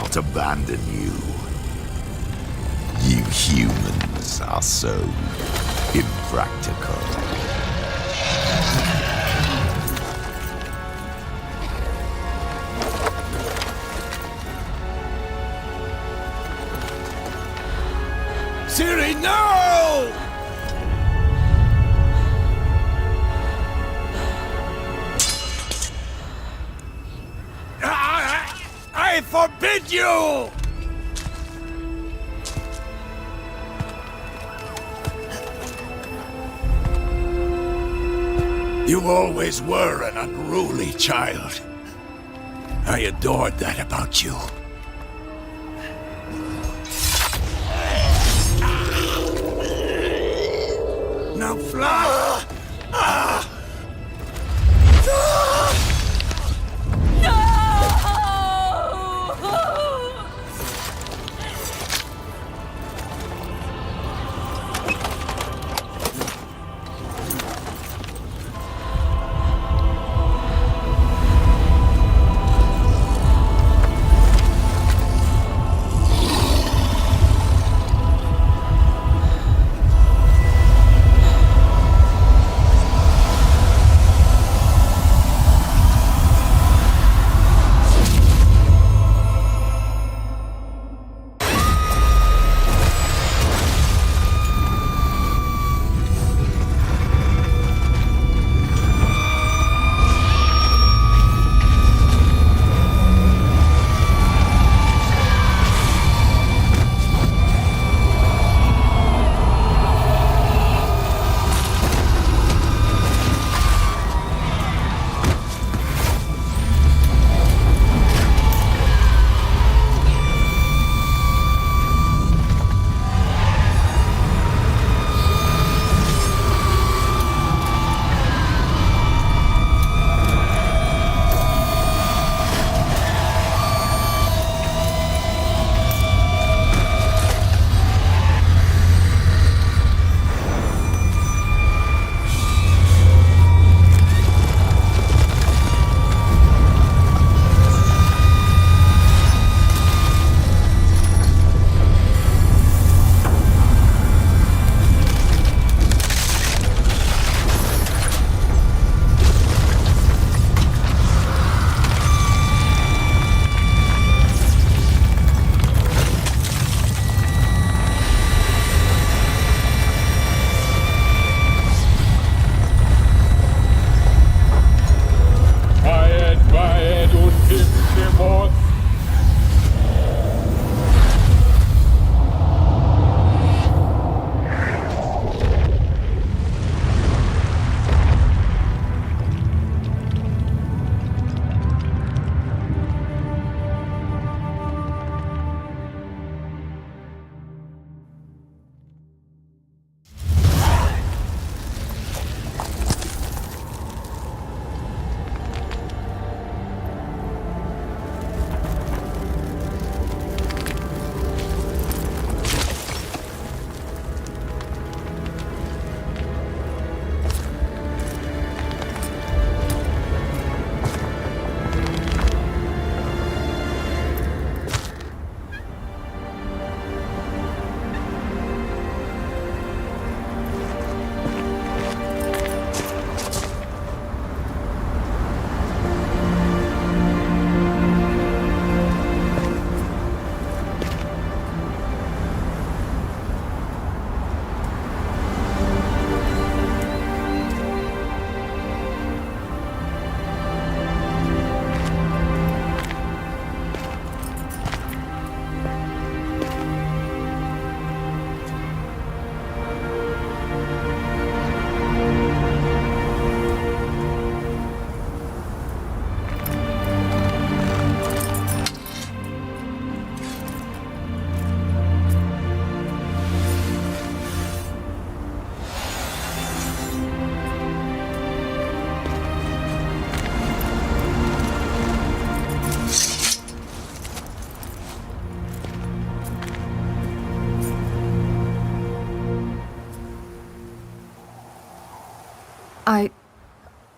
not abandon you. You humans are so impractical. Ciri, no! I forbid you! You always were an unruly child. I adored that about you. Now fly!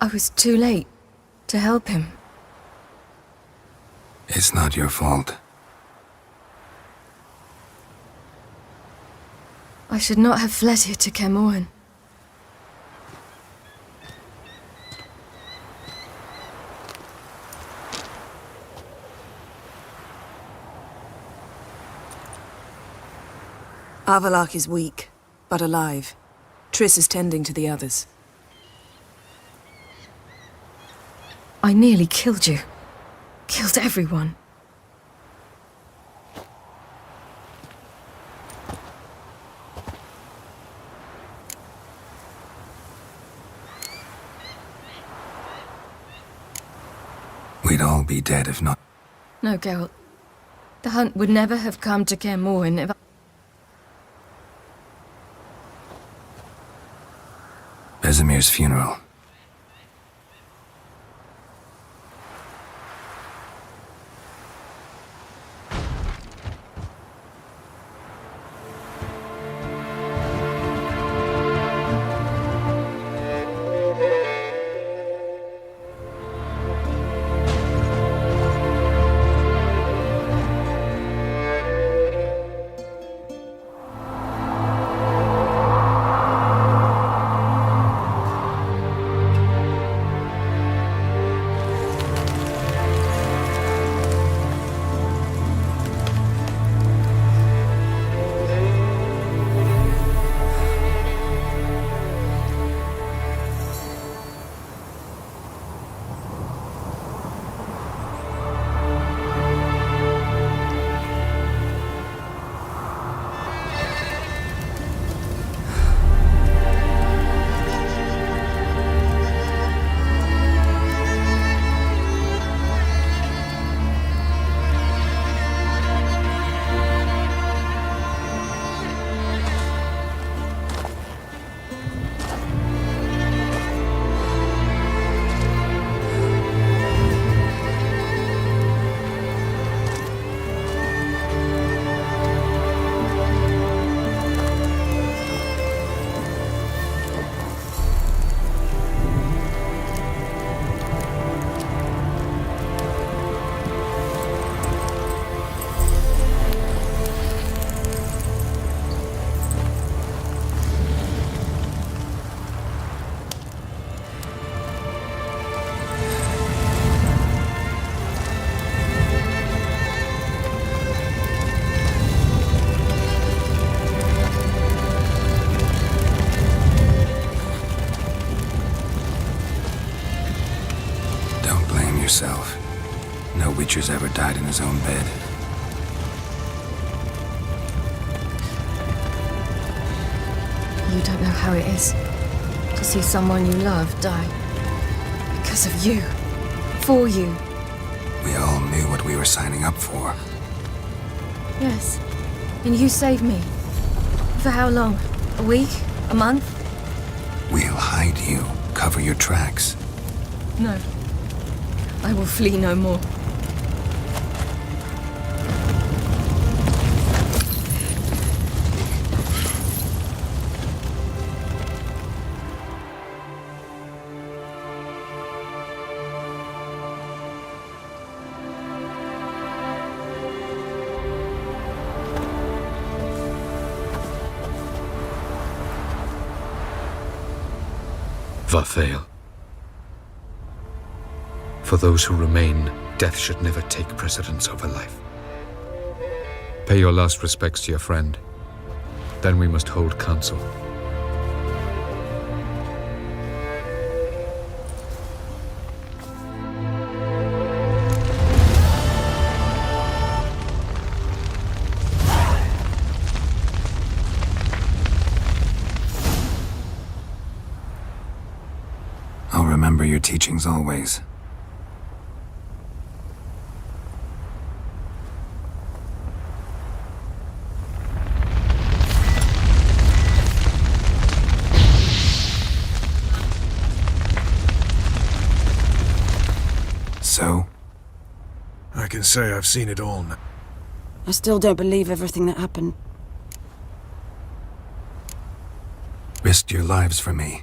I was too late to help him. It's not your fault. should not have fled here to Kermoren. Avalak is weak, but alive. Triss is tending to the others. I nearly killed you. Killed everyone. We'd all be dead if not. No, Geralt. The hunt would never have come to Kermoren if Vesemir's funeral. Yourself. No Witcher's ever died in his own bed. You don't know how it is to see someone you love die. Because of you. For you. We all knew what we were signing up for. Yes. And you saved me. For how long? A week? A month? We'll hide you. Cover your tracks. No. I will flee no more. Vafail. For those who remain, death should never take precedence over life. Pay your last respects to your friend. Then we must hold council. I'll remember your teachings always. So? I can say I've seen it all now. I still don't believe everything that happened. Risked your lives for me.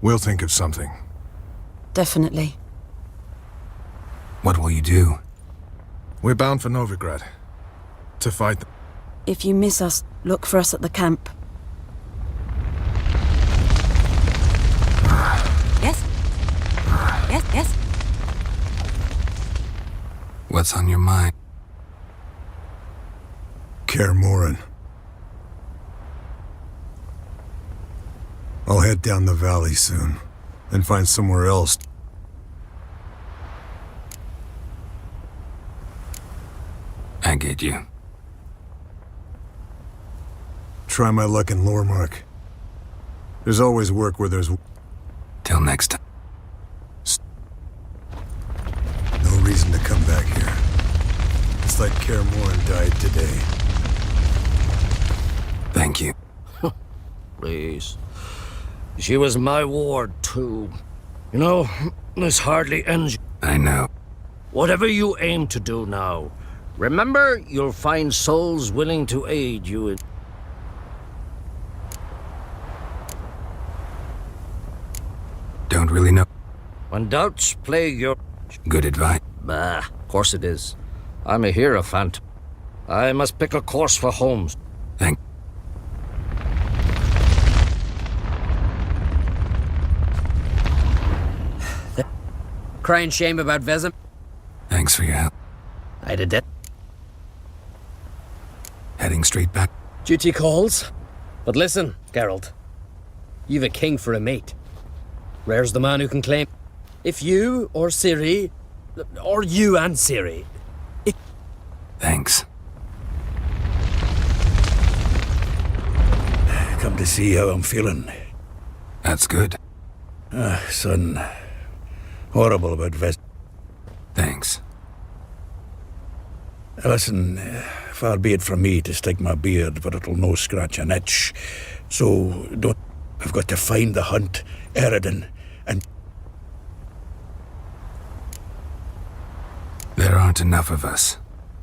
We'll think of something. Definitely. What will you do? We're bound for Novigrad. To fight them. If you miss us, look for us at the camp. What's on your mind? Kaer Morhen. I'll head down the valley soon, and find somewhere else. I get you. Try my luck in Lormark. There's always work where there's... Till next time. No reason to come back here. It's like Kaer Morhen died today. Thank you. Please. She was my ward, too. You know, this hardly ends. I know. Whatever you aim to do now, remember you'll find souls willing to aid you in... Don't really know. When doubts plague your... Good advice. Bah, of course it is. I'm a Hierophant. I must pick a course for Holmes. Thank... Crying shame about Vesom? Thanks for your help. I did it. Heading straight back. Duty calls. But listen, Geralt. You've a king for a mate. Rare's the man who can claim... If you, or Ciri... Or you and Ciri... Thanks. Come to see how I'm feeling. That's good. Son. Horrible about Vest. Thanks. Listen, far be it from me to stick my beard, but it'll no scratch an itch. So, don't... I've got to find the hunt, Eredin, and... There aren't enough of us.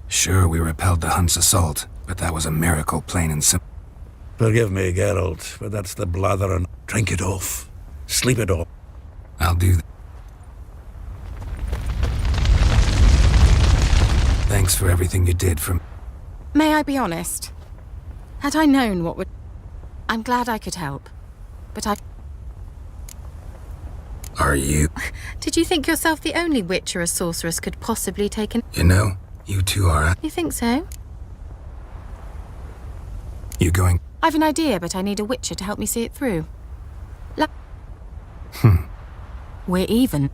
Sure, we repelled the Hunt's assault, but that was a miracle, plain and simple. Forgive me, Geralt, but that's the blathering. Drink it off. Sleep it off. I'll do that. Thanks for everything you did for me. May I be honest? Had I known what would... I'm glad I could help. But I... Are you? Did you think yourself the only witcher a sorceress could possibly take an... You know, you two are... You think so? You going... I've an idea, but I need a witcher to help me see it through. We're even.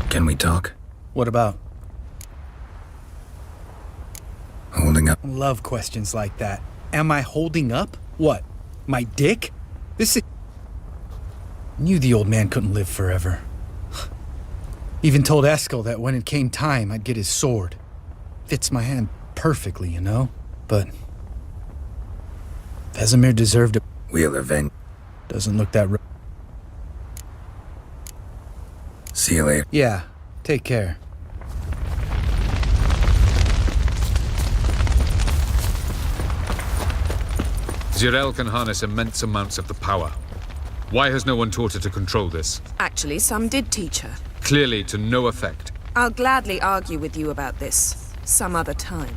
Can we talk? What about? Holding up. Love questions like that. Am I holding up? What? My dick? This is... Knew the old man couldn't live forever. Even told Eskel that when it came time, I'd get his sword. Fits my hand perfectly, you know? But... Vesemir deserved it. We'll avenge. Doesn't look that... See you later. Yeah, take care. Zirael can harness immense amounts of the power. Why has no one taught her to control this? Actually, some did teach her. Clearly to no effect. I'll gladly argue with you about this some other time.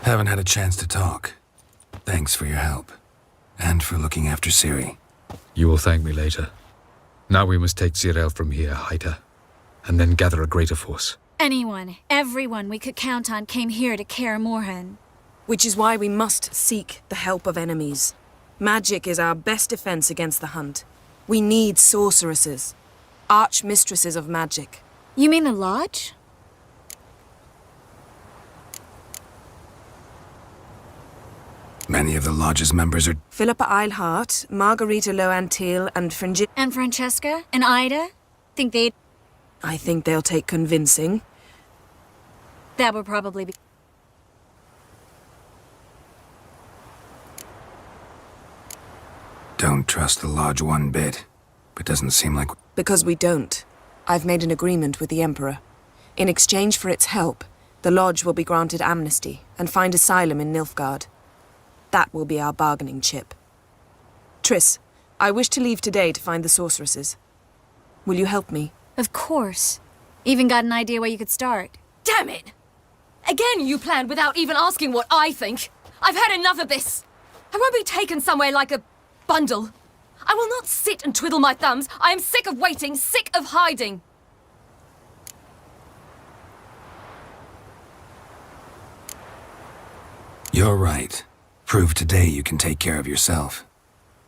Haven't had a chance to talk. Thanks for your help. And for looking after Ciri. You will thank me later. Now we must take Zirael from here, hide her, and then gather a greater force. Anyone, everyone we could count on came here to Kaer Morhen. Which is why we must seek the help of enemies. Magic is our best defense against the Hunt. We need sorceresses. Archmistresses of magic. You mean the Lodge? Many of the Lodge's members are... Philippa Eilhart, Margarita Loantil, and And Francesca? And Ida? Think they'd... I think they'll take convincing. That would probably be... Don't trust the Lodge one bit. But doesn't seem like... Because we don't. I've made an agreement with the Emperor. In exchange for its help, the Lodge will be granted amnesty and find asylum in Nilfgaard. That will be our bargaining chip. Triss, I wish to leave today to find the sorceresses. Will you help me? Of course. Even got an idea where you could start. Damn it! Again, you planned without even asking what I think. I've had enough of this. I won't be taken somewhere like a bundle. I will not sit and twiddle my thumbs. I am sick of waiting, sick of hiding. You're right. Prove today you can take care of yourself.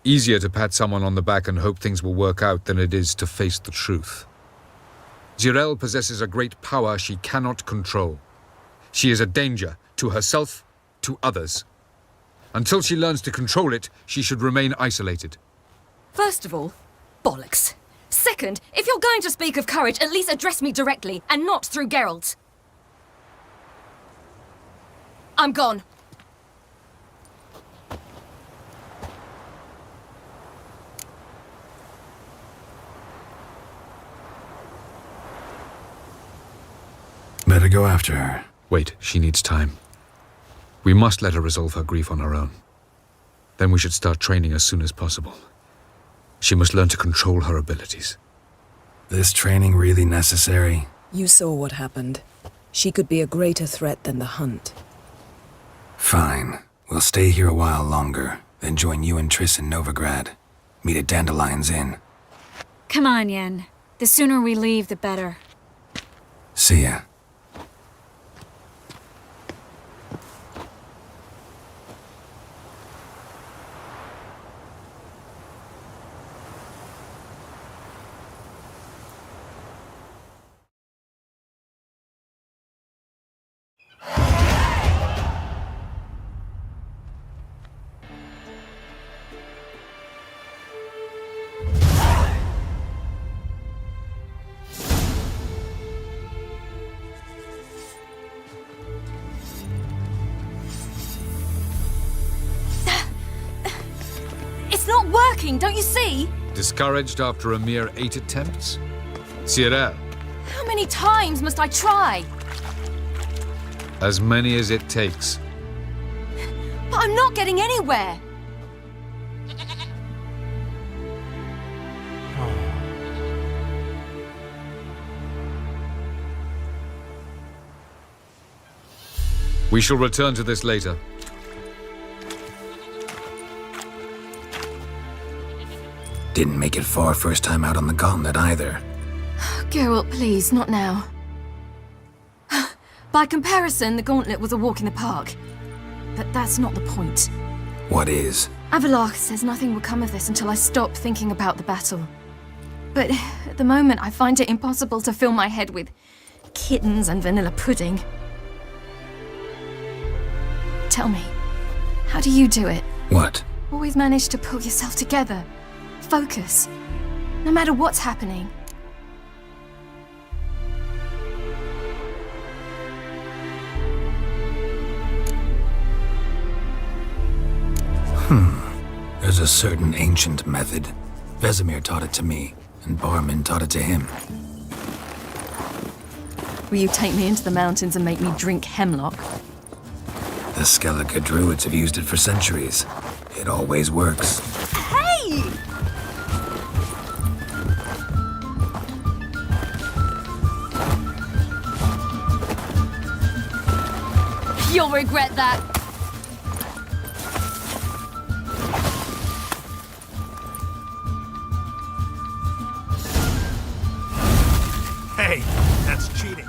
Easier to pat someone on the back and hope things will work out than it is to face the truth. Zyrel possesses a great power she cannot control. She is a danger to herself, to others. Until she learns to control it, she should remain isolated. First of all, bollocks. Second, if you're going to speak of courage, at least address me directly, and not through Geralt. I'm gone. Better go after her. Wait, she needs time. We must let her resolve her grief on her own. Then we should start training as soon as possible. She must learn to control her abilities. This training really necessary? You saw what happened. She could be a greater threat than the hunt. Fine. We'll stay here a while longer, then join you and Triss in Novigrad. Meet at Dandelion's Inn. Come on, Yen. The sooner we leave, the better. See ya. Don't you see? Discouraged after a mere 8 attempts? Zyrel. How many times must I try? As many as it takes. But I'm not getting anywhere. We shall return to this later. Didn't make it far first time out on the gauntlet either. Geralt, please, not now. By comparison, the gauntlet was a walk in the park. But that's not the point. What is? Avallac'h says nothing will come of this until I stop thinking about the battle. But at the moment, I find it impossible to fill my head with kittens and vanilla pudding. Tell me, how do you do it? What? Always manage to pull yourself together. Focus, no matter what's happening. There's a certain ancient method. Vesemir taught it to me, and Barman taught it to him. Will you take me into the mountains and make me drink hemlock? The Skellige druids have used it for centuries. It always works. Hey! You'll regret that. Hey, that's cheating.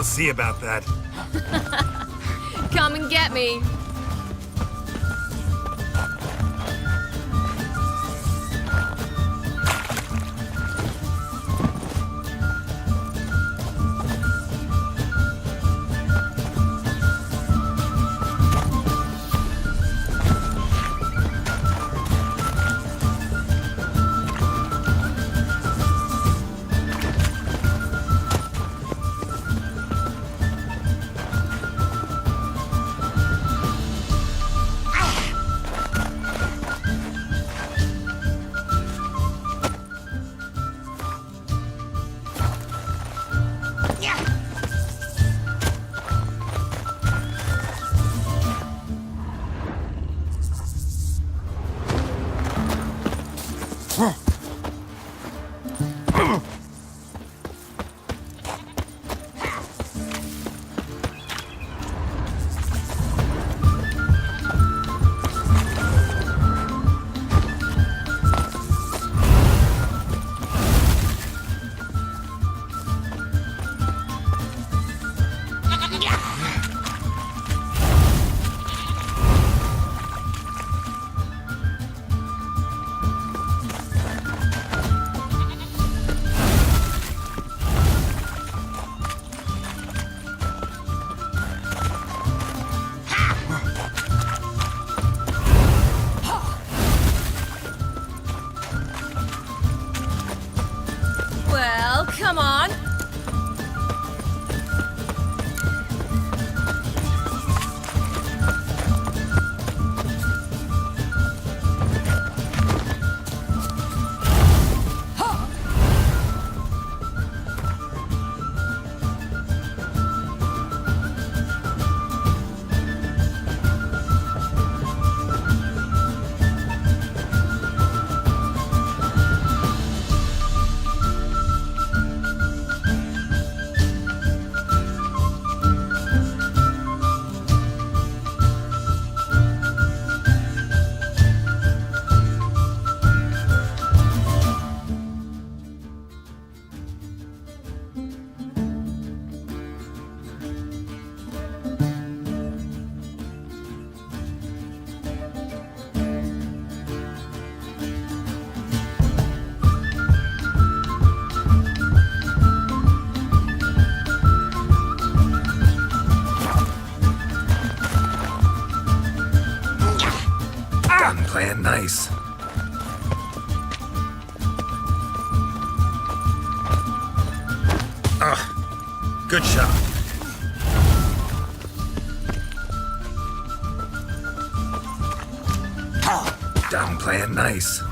see about that. Come and get me. Well, come on. Gun playing nice. Good shot. Done playing nice.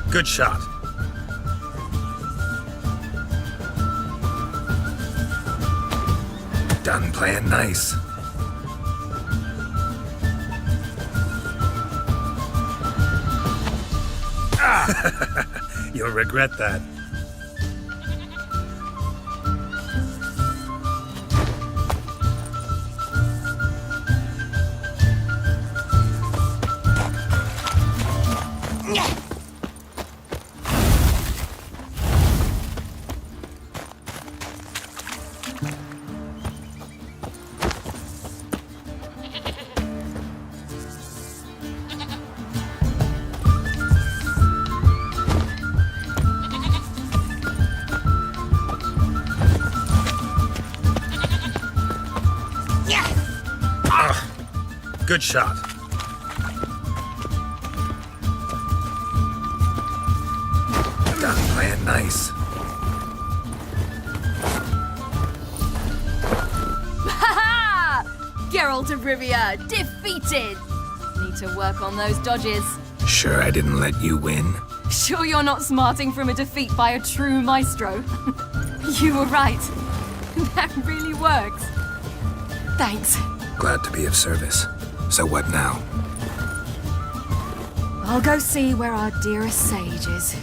Good shot. Done playing nice. You'll regret that. Good shot. Done playing nice. Ha-ha! Geralt of Rivia, defeated! Need to work on those dodges. Sure I didn't let you win? Sure you're not smarting from a defeat by a true maestro? You were right. That really works. Thanks. Glad to be of service. So what now? I'll go see where our dearest sage is.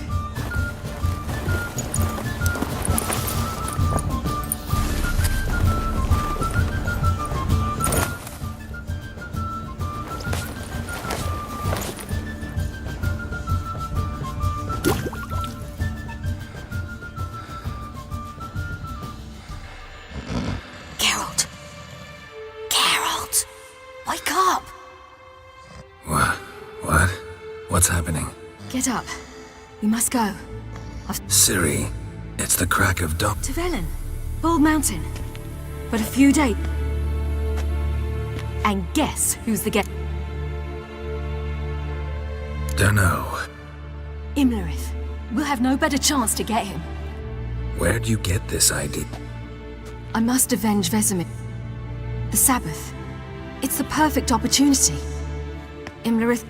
Geralt! Geralt! Wake up! What? What's happening? Get up. We must go. Ciri, it's the crack of dawn. To Velen. Bald Mountain. But a few days. And guess who's the guest? Dunno. Imlerith. We'll have no better chance to get him. Where'd you get this idea? I must avenge Vesemir. The Sabbath. It's the perfect opportunity. Imlerith.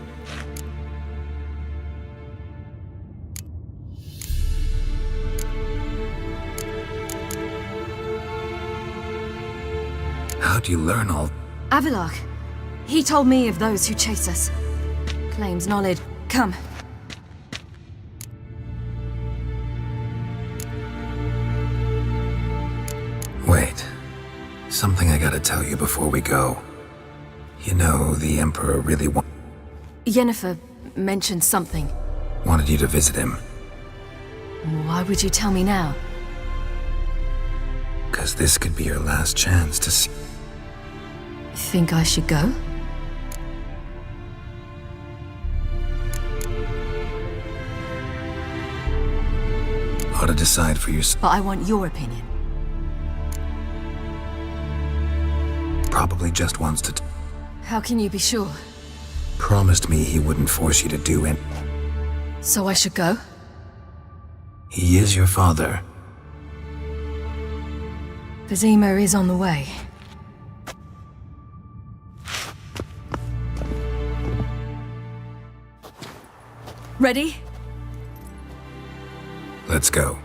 How'd you learn all? Avilark. He told me of those who chase us. Claims knowledge. Come. Wait. Something I gotta tell you before we go. You know, the Emperor really Yennefer mentioned something. wanted you to visit him. Why would you tell me now? 'Cause this could be your last chance to see. Think I should go? Ought to decide for yourself. But I want your opinion. Probably just wants to. How can you be sure? Promised me he wouldn't force you to do it. So I should go? He is your father. Vesemir is on the way. Ready? Let's go.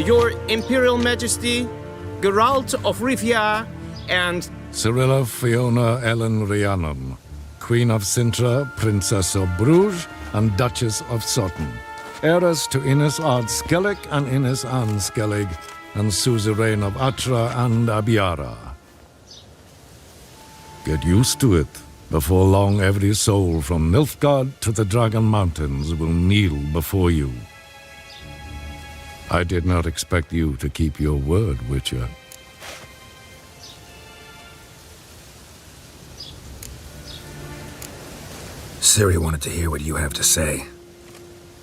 Your Imperial Majesty, Geralt of Rivia, and Cirilla Fiona Ellen Rhiannon, Queen of Sintra, Princess of Bruges, and Duchess of Sutton, heiress to Innes Ard Skellig and Innes Anne Skellig, and suzerain of Atra and Abiara. Get used to it. Before long, every soul from Nilfgaard to the Dragon Mountains will kneel before you. I did not expect you to keep your word, Witcher. Ciri wanted to hear what you have to say.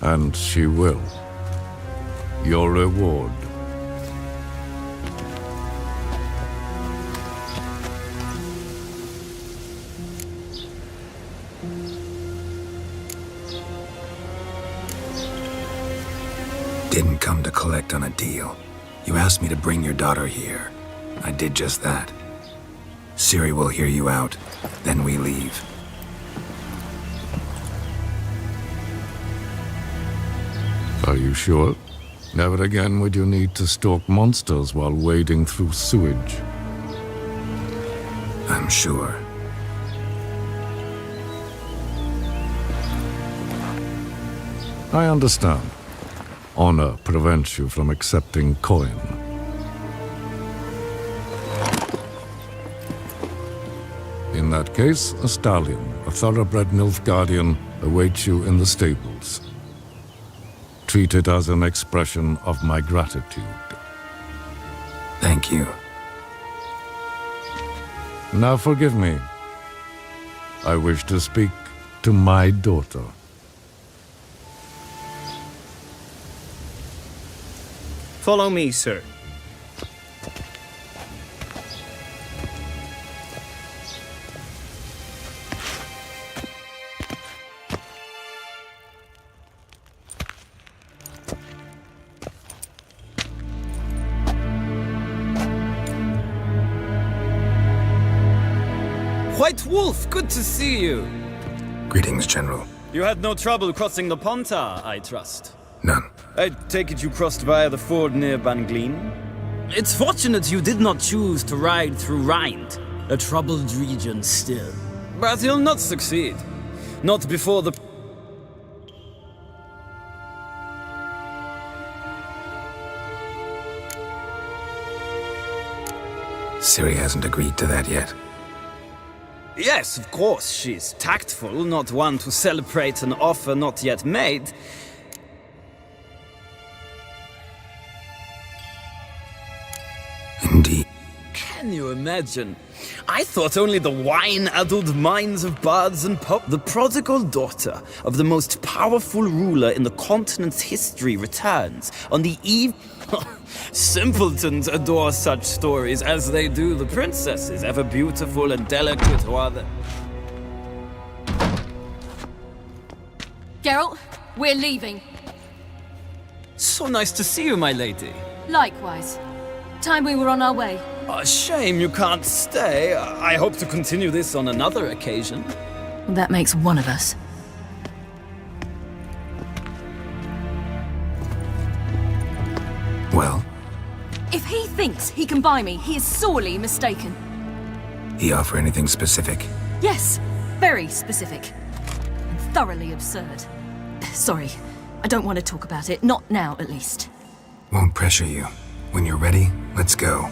And she will. Your reward. Didn't come to collect on a deal. You asked me to bring your daughter here. I did just that. Ciri will hear you out, then we leave. Are you sure? Never again would you need to stalk monsters while wading through sewage. I'm sure. I understand. Honor prevents you from accepting coin. In that case, a stallion, a thoroughbred Nilfgaardian, awaits you in the stables. Treat it as an expression of my gratitude. Thank you. Now forgive me. I wish to speak to my daughter. follow me, sir. White Wolf, good to see you. Greetings, General. You had no trouble crossing the Ponta, I trust. None. I take it you crossed via the ford near Bangleen? It's fortunate you did not choose to ride through Rind, a troubled region still. But you'll not succeed. Not before the... Ciri hasn't agreed to that yet. Yes, of course, she's tactful, not one to celebrate an offer not yet made. Indeed. Can you imagine? I thought only the wine-addled minds of bards and the prodigal daughter of the most powerful ruler in the continent's history returns on the eve... Simpletons adore such stories as they do the princesses, ever beautiful and delicate while the... Geralt, we're leaving. So nice to see you, my lady. Likewise. Time we were on our way. A shame you can't stay. I hope to continue this on another occasion. That makes one of us. Well? If he thinks he can buy me, he is sorely mistaken. He offer anything specific? Yes, very specific. And thoroughly absurd. Sorry, I don't want to talk about it. Not now, at least. Won't pressure you. When you're ready, let's go.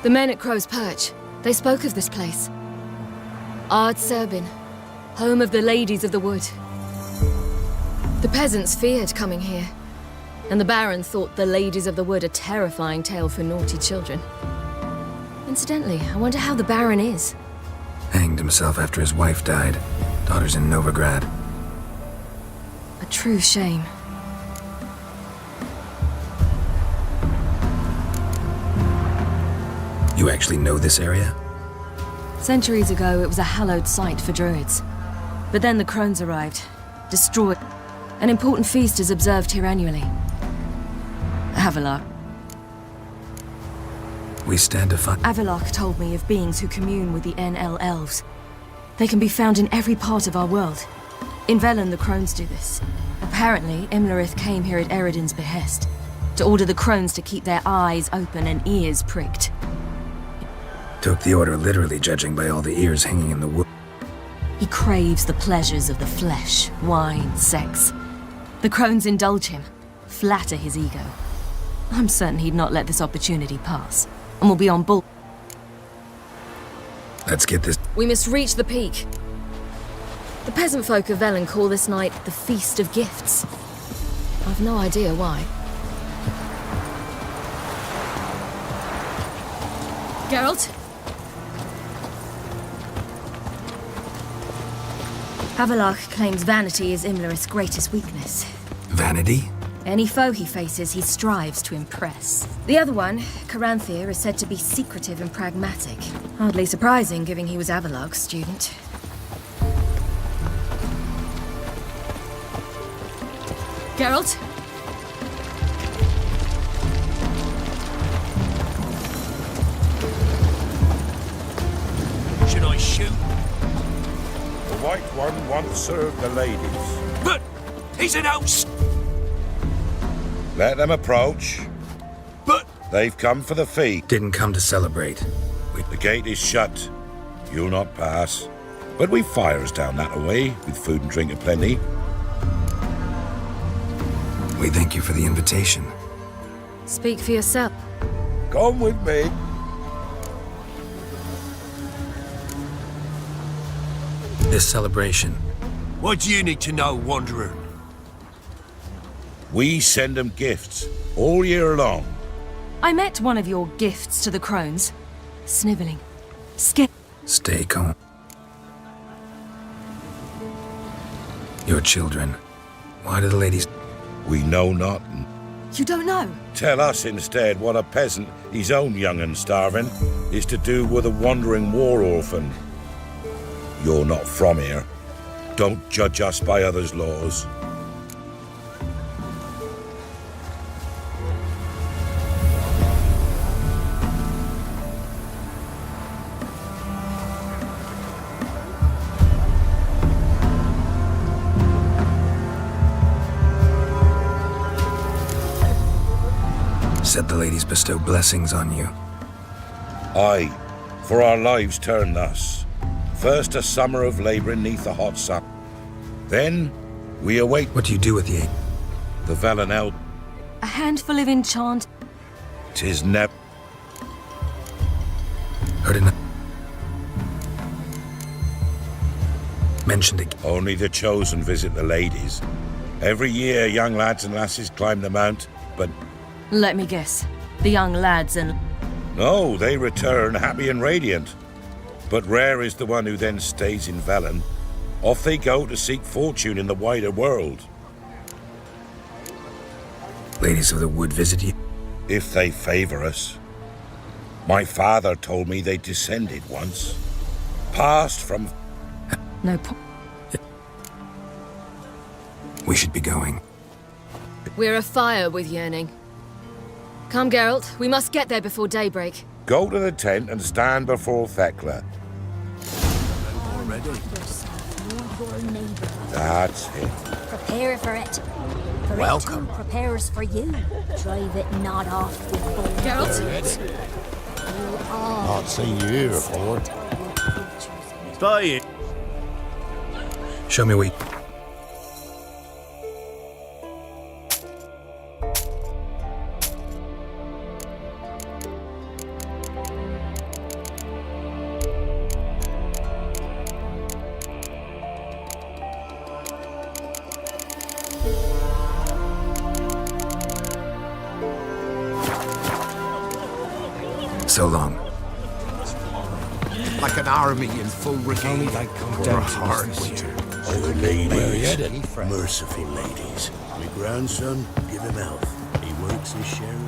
The men at Crow's Perch, they spoke of this place. Ard Serbin, home of the Ladies of the Wood. The peasants feared coming here, and the Baron thought the Ladies of the Wood a terrifying tale for naughty children. Incidentally, I wonder how the Baron is. Hanged himself after his wife died. Daughter's in Novigrad. A true shame. You actually know this area? Centuries ago, it was a hallowed site for druids. But then the crones arrived, destroyed. An important feast is observed here annually. Avalok. We stand to find... Avalok told me of beings who commune with the NL elves. They can be found in every part of our world. In Velen, the crones do this. Apparently, Imlerith came here at Eredin's behest, to order the crones to keep their eyes open and ears pricked. Took the order literally, judging by all the ears hanging in the wood. He craves the pleasures of the flesh, wine, sex. The crones indulge him, flatter his ego. I'm certain he'd not let this opportunity pass, and will be on board. Let's get this... We must reach the peak. The peasant folk of Velen call this night the Feast of Gifts. I've no idea why. Geralt? Avalok claims vanity is Imlerith's greatest weakness. Vanity? Any foe he faces, he strives to impress. The other one, Caranthir, is said to be secretive and pragmatic. Hardly surprising, given he was Avalok's student. Geralt? Should I shoot? The White One once served the ladies. But he's an outst... Let them approach. But... They've come for the feast. Didn't come to celebrate. The gate is shut. You'll not pass. But we've fires down that way, with food and drink aplenty. We thank you for the invitation. Speak for yourself. Come with me. This celebration. What do you need to know, Wanderer? We send them gifts all year long. I met one of your gifts to the crones. Sniveling. Stay calm. Your children. Why do the ladies... We know not. You don't know? Tell us instead what a peasant, his own young and starving, is to do with a wandering war orphan. You're not from here. Don't judge us by others' laws. Said the ladies bestow blessings on you. Aye, for our lives turn thus. First a summer of labouring neath the hot sun. Then we await... What do you do with the... The Valinel? A handful of enchant... 'Tis never... Heard enough. Mentioned it. Only the chosen visit the ladies. Every year young lads and lasses climb the mount, but... Let me guess. The young lads and... No, they return happy and radiant. But rare is the one who then stays in Velen. Off they go to seek fortune in the wider world. Ladies of the wood visit you? If they favour us. My father told me they descended once. Passed from... No We should be going. We're afire with yearning. Come, Geralt. We must get there before daybreak. Go to the tent and stand before Thekla. That's it. Prepare for it. For Welcome. It too prepares for you. Drive it not off before. Geralt? You all. Not see you, Ford. Stay. Show me where... So long. Like an army in full regime. Or hard winter. Oh, ladies, merciful ladies. My grandson, give him health. He works his share of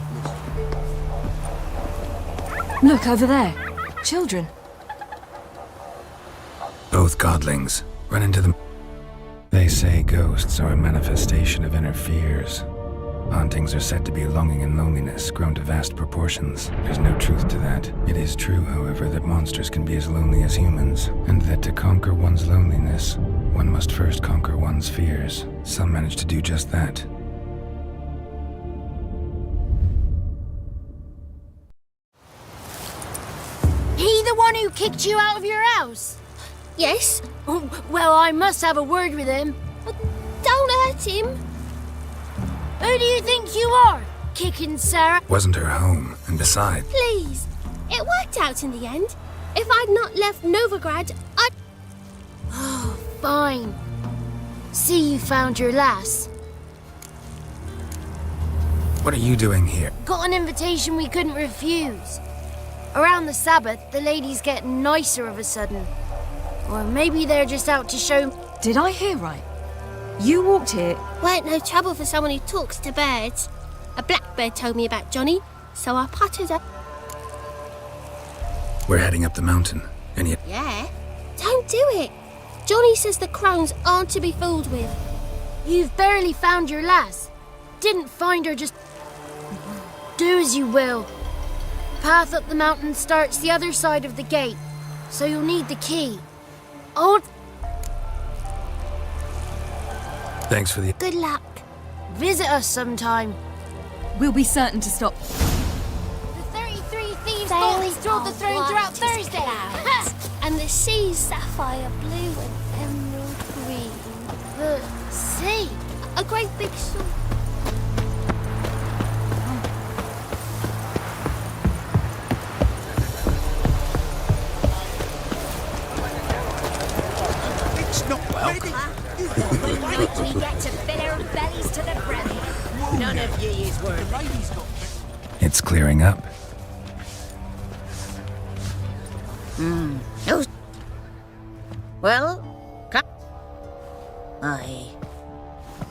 Look, over there. Children. Both godlings. Run into them. They say ghosts are a manifestation of inner fears. Hauntings are said to be longing and loneliness grown to vast proportions. There's no truth to that. It is true, however, that monsters can be as lonely as humans, and that to conquer one's loneliness, one must first conquer one's fears. Some manage to do just that. He the one who kicked you out of your house? Yes. Oh, well, I must have a word with him. Don't hurt him. Who do you think you are, kicking Sarah? Wasn't her home, and besides... Please. It worked out in the end. If I'd not left Novigrad, I'd... Oh, fine. See you found your lass. What are you doing here? Got an invitation we couldn't refuse. Around the Sabbath, the ladies get nicer of a sudden. Or maybe they're just out to show... Did I hear right? You walked here... Weren't no trouble for someone who talks to birds. A blackbird told me about Johnny, so I pottered up. We're heading up the mountain, and yet... Yeah? Don't do it. Johnny says the crones aren't to be fooled with. You've barely found your lass. Didn't find her just... Do as you will. Path up the mountain starts the other side of the gate, so you'll need the key. Thanks for the... Good luck. Visit us sometime. We'll be certain to stop. The 33 thieves They strolled the throne throughout Thursday. And the sea's sapphire blue and emerald green. The sea. A great big sun. It's not ready. We get to fill our bellies to the brim. None of ye is worthy. It's clearing up. Oh. Well, aye.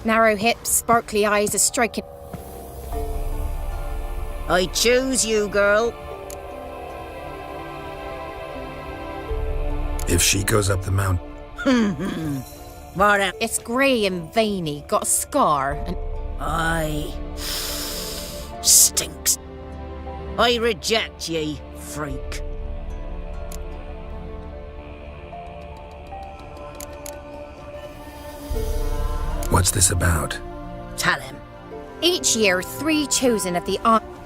Narrow hips, sparkly eyes, a striking. I choose you, girl. If she goes up the mountain, What else? It's grey and veiny, got a scar, and Aye. Stinks. I reject ye, freak. what's this about? Tell him. each year 3 chosen of the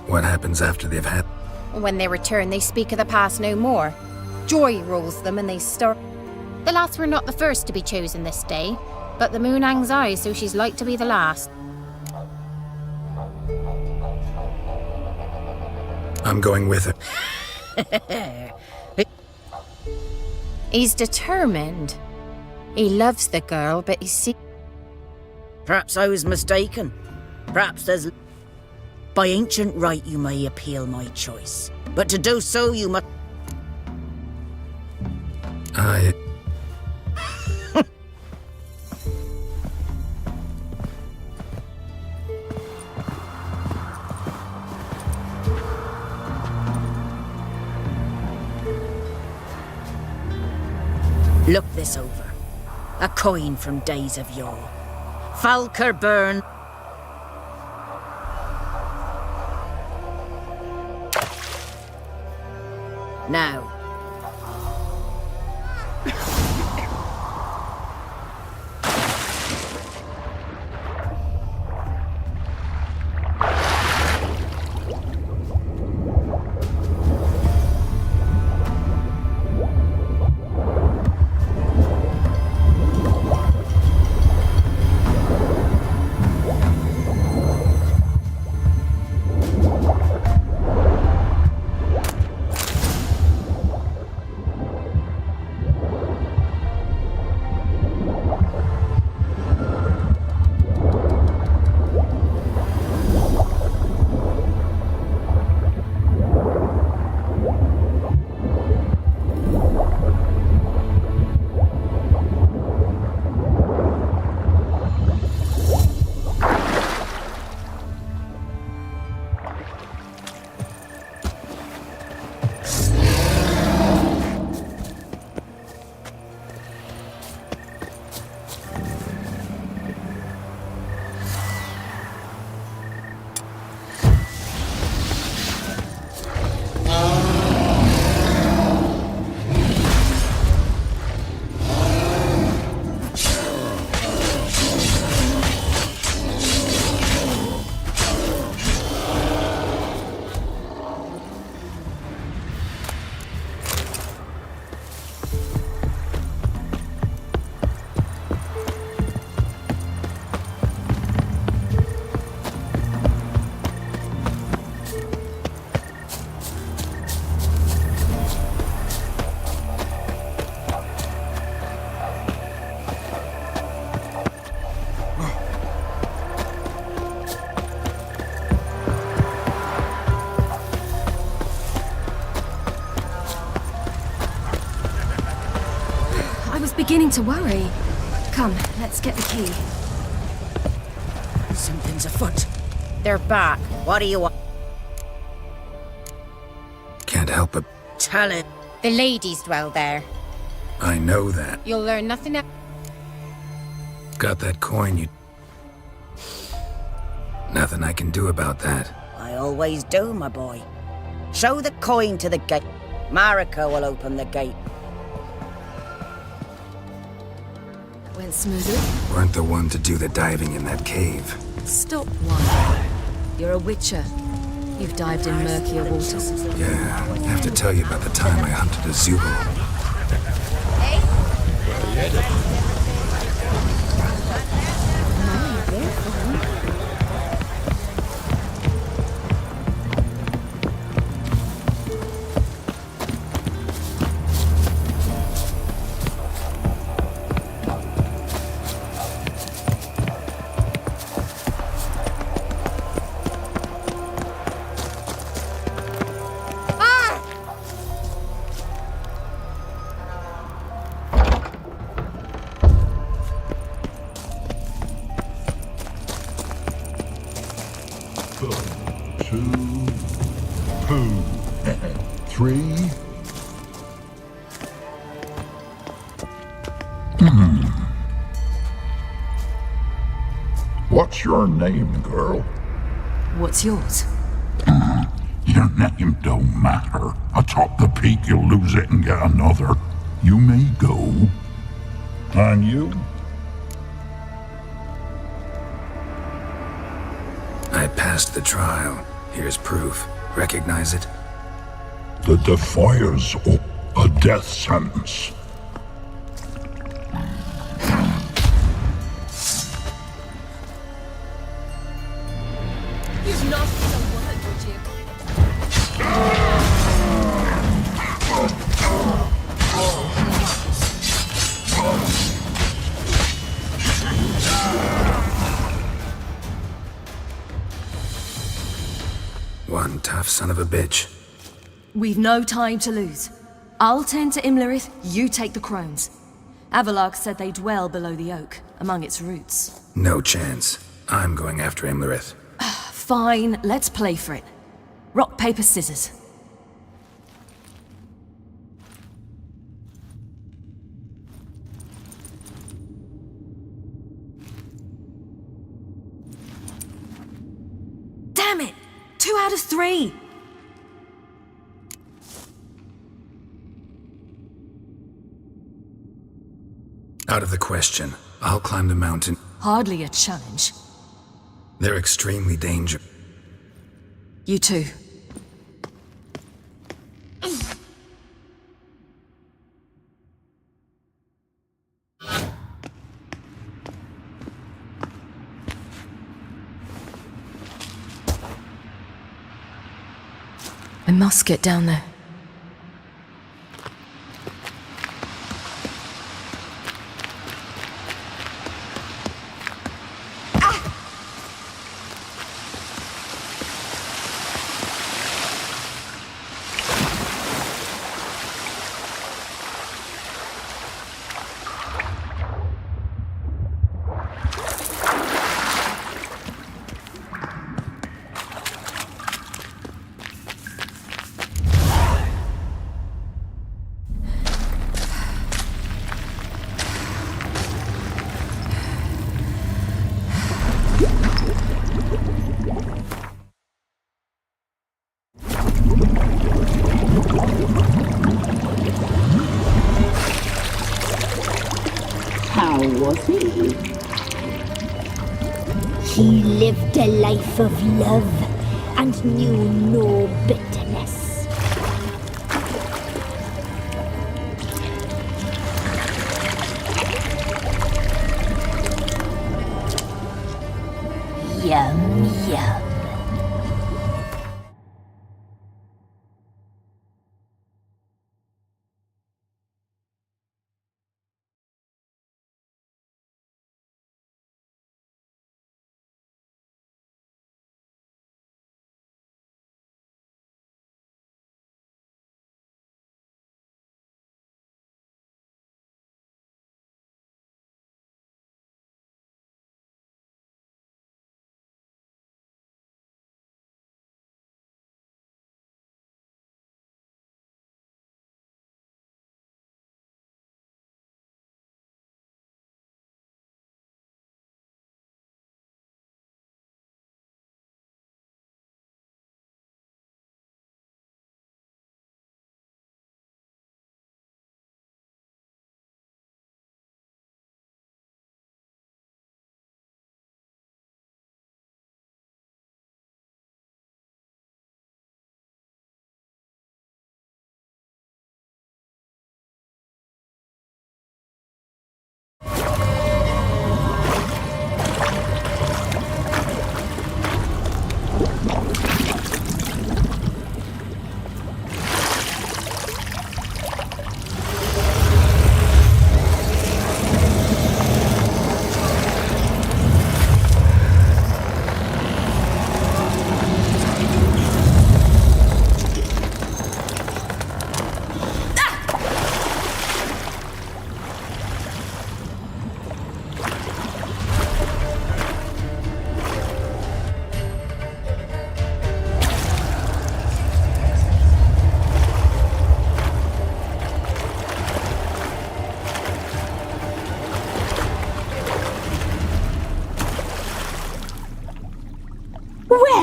What happens after they've had? when they return, they speak of the past no more. Joy rules them and they start. The lads were not the first to be chosen this day, but the moon hangs high, so she's like to be the last. I'm going with her. He's determined. He loves the girl, but he's Perhaps I was mistaken. Perhaps there's... By ancient right you may appeal my choice. But to do so you must... I... Look this over. A coin from days of yore. Falker burn. Now. Beginning to worry. Come, let's get the key. Something's afoot. They're back. What do you want? Can't help it. Tell it. The ladies dwell there. I know that. You'll learn nothing else. Got that coin, you... Nothing I can do about that. I always do, my boy. Show the coin to the gate. Marika will open the gate. Went smoothly? Weren't the one to do the diving in that cave. Stop, one. You're a witcher. You've dived in murkier waters. Yeah, I have to tell you about the time I hunted a Zubul. Three. What's your name, girl? What's yours? Your name don't matter. Atop the peak, you'll lose it and get another. You may go. And you? I passed the trial. Here's proof. Recognize it? The Defiers, a death sentence. You've not said a word, would you? One tough son of a bitch. We've no time to lose. I'll tend to Imlerith, you take the crones. Avalark said they dwell below the oak, among its roots. No chance. I'm going after Imlerith. Fine, let's play for it. Rock, paper, scissors. Damn it! 2 out of 3! Out of the question. I'll climb the mountain. Hardly a challenge. They're extremely dangerous. You too. I must get down there. How was he? He lived a life of love and knew no bitterness. Yum, yum.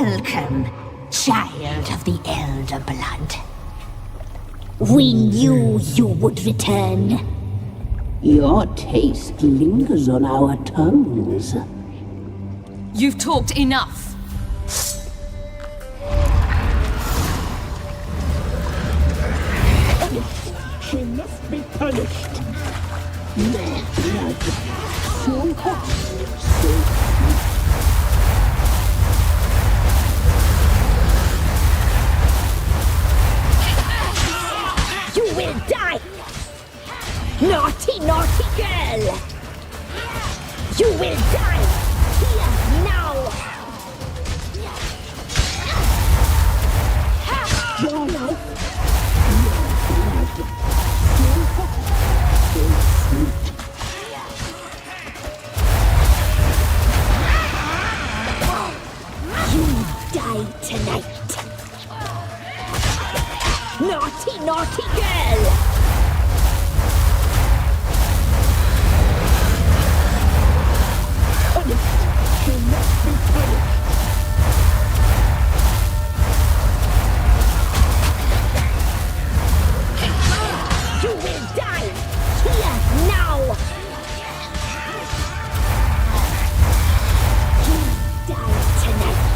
Welcome, child of the Elder Blood. We knew you would return. Your taste lingers on our tongues. You've talked enough. She must be punished. Your blood, so hot, so sweet. You will die! Naughty, naughty girl! You will die! Here, now! Your life, you die tonight! Naughty, naughty girl! she must be punished. You will die! Here, now! You die tonight!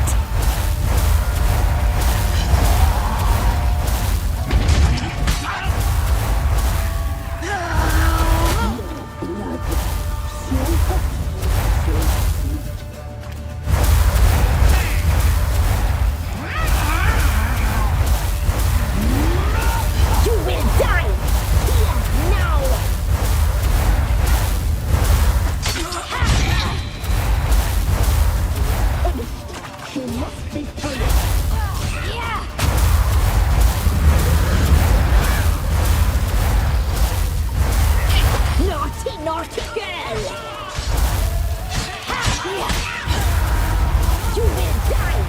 Naughty girl! You will die!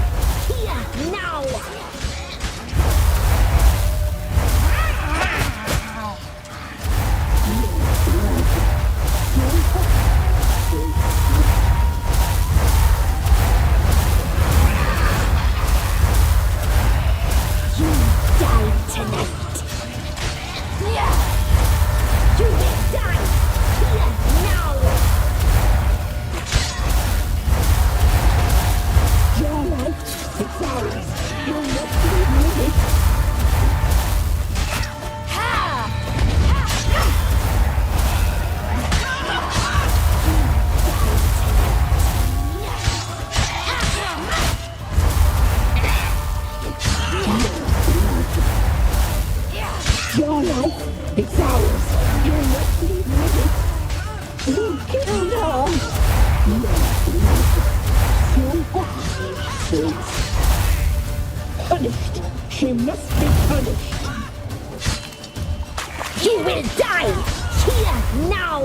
Here, now! You die tonight! You will die! Here, now! Your life is ours. You must live with it. Your life is ours. You must live with it. You killed her. Your blood, so hot, so punished. She must be punished. You will die! Here, now!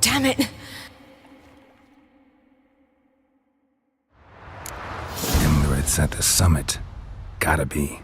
Damn it! It's at the summit. Gotta be.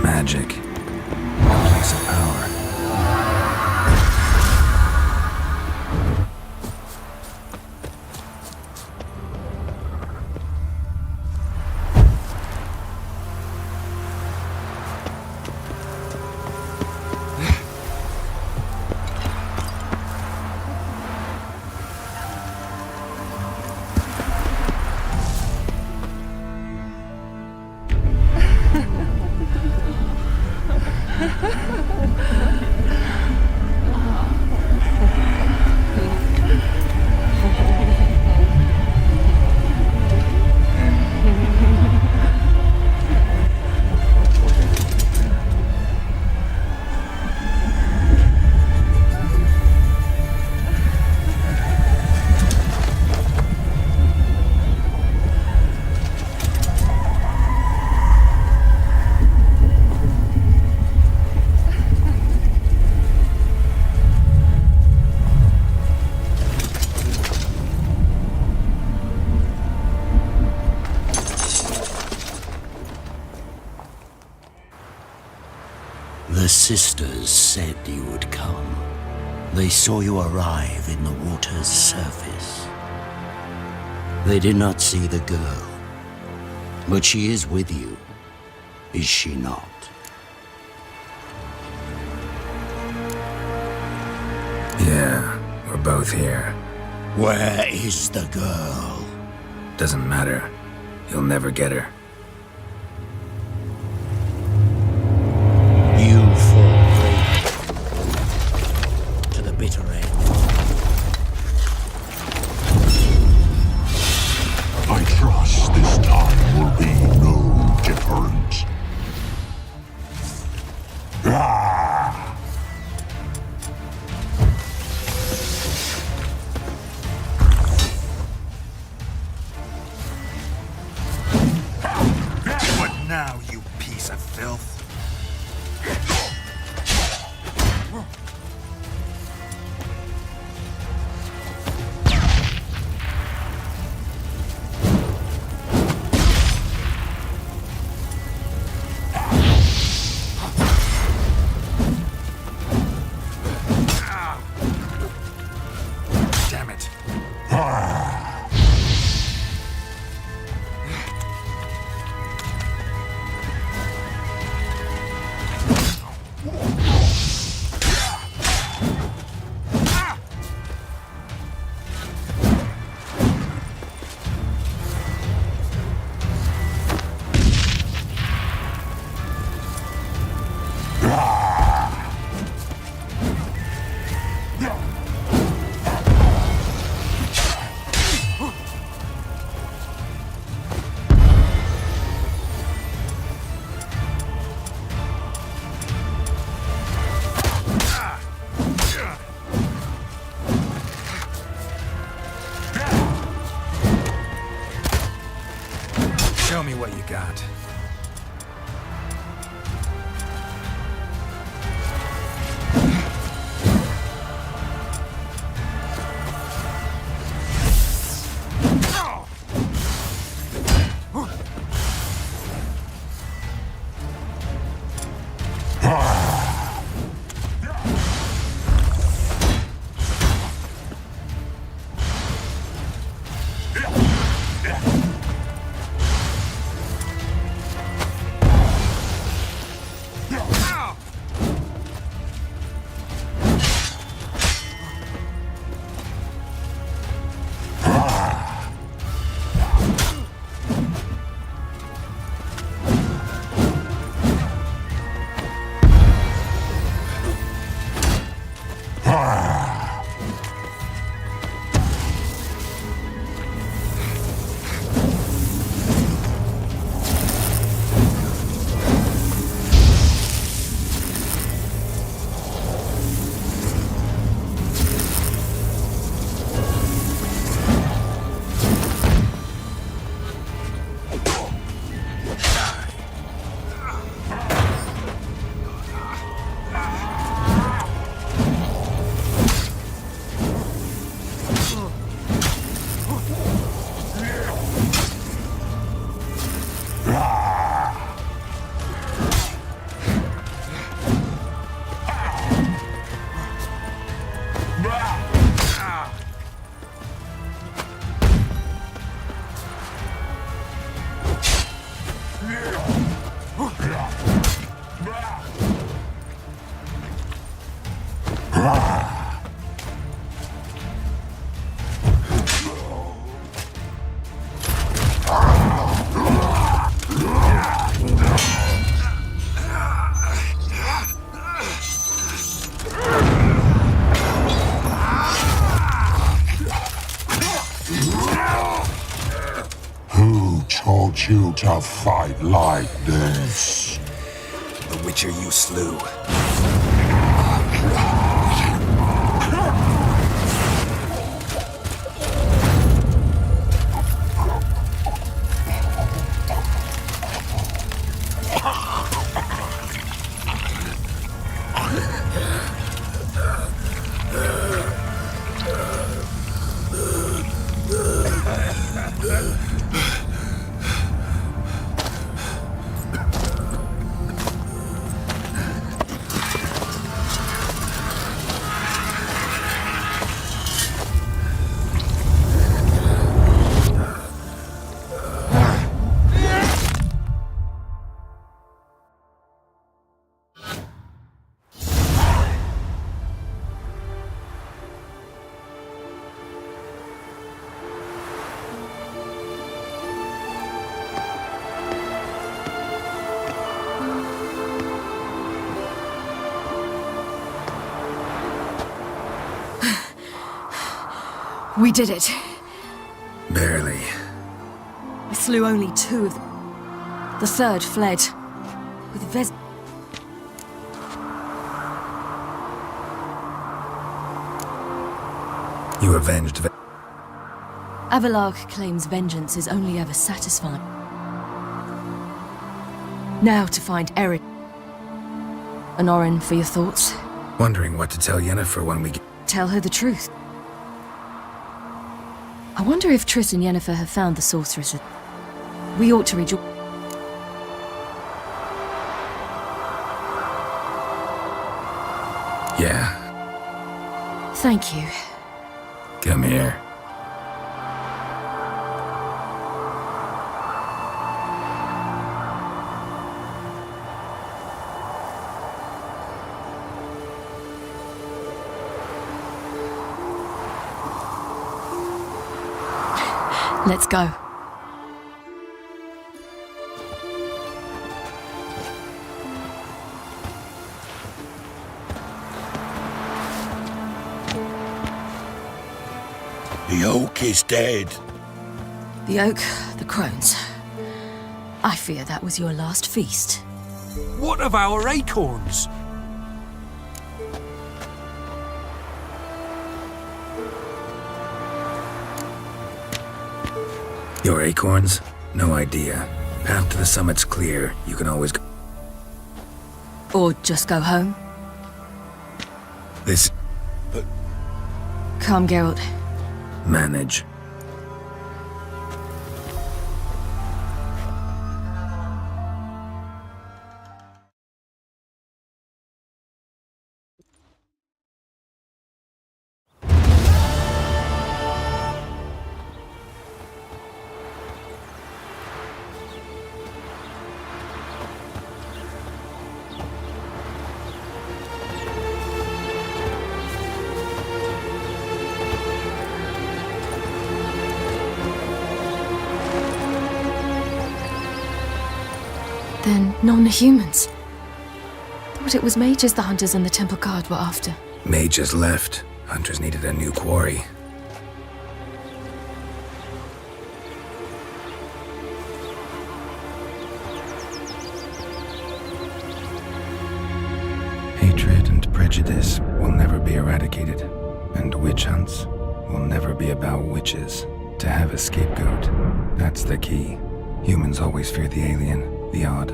Magic. Place of power. The sisters said you would come. They saw you arrive in the water's surface. They did not see the girl. But she is with you, is she not? both here. Where is the girl? Doesn't matter. You'll never get her. You fall brave to the bitter end. I trust this time will be no different. What now, you piece of filth? Damn it. Show me what you got. Taught you to fight like this? The Witcher you slew. We did it. Barely. I slew only 2 of them. The third fled. With Vez... You avenged Avalark claims vengeance is only ever satisfying. Now to find Eric. Honorin, for your thoughts? Wondering what to tell Yennefer when we get... Tell her the truth. I wonder if Triss and Yennefer have found the sorceress. We ought to rejoice. Yeah. Thank you. Come here. Let's go. The oak is dead. The oak, the crones. I fear that was your last feast. What of our acorns? Your acorns? No idea. Path to the summit's clear. You can always go. Or just go home. This... Come, Geralt. Manage. Then non-humans. Thought it was mages the hunters and the temple guard were after. Mages left. Hunters needed a new quarry. Hatred and prejudice will never be eradicated, and witch hunts will never be about witches. To have a scapegoat, that's the key. Humans always fear the alien, the odd.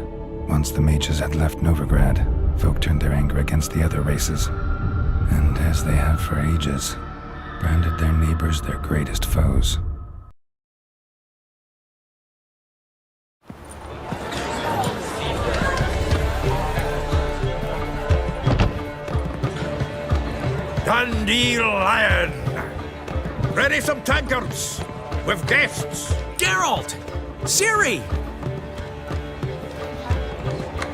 Once the mages had left Novigrad, folk turned their anger against the other races. And as they have for ages, branded their neighbors their greatest foes. Dandelion! Ready some tankards! With guests! Geralt! Ciri!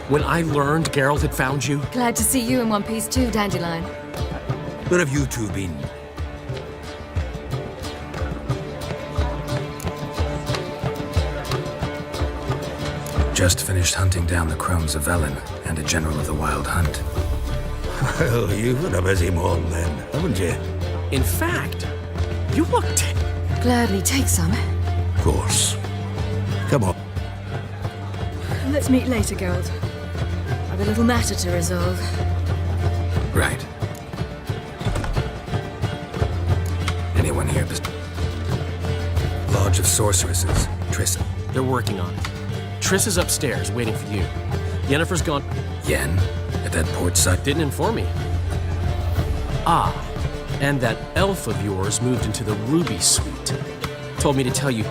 When I learned Geralt had found you... Glad to see you in one piece too, Dandelion. Where have you two been? Just finished hunting down the crones of Velen and a general of the Wild Hunt. Well, you've had a busy morning then, haven't you? In fact, you looked... Gladly take some. Of course. Come on. Let's meet later, Geralt. I've a little matter to resolve. Right. Anyone here? Lodge of Sorceresses. Triss. They're working on it. Triss is upstairs, waiting for you. Yennefer's gone... Yen? At that port side? Didn't inform me. Ah, and that elf of yours moved into the Ruby Suite. Told me to tell you...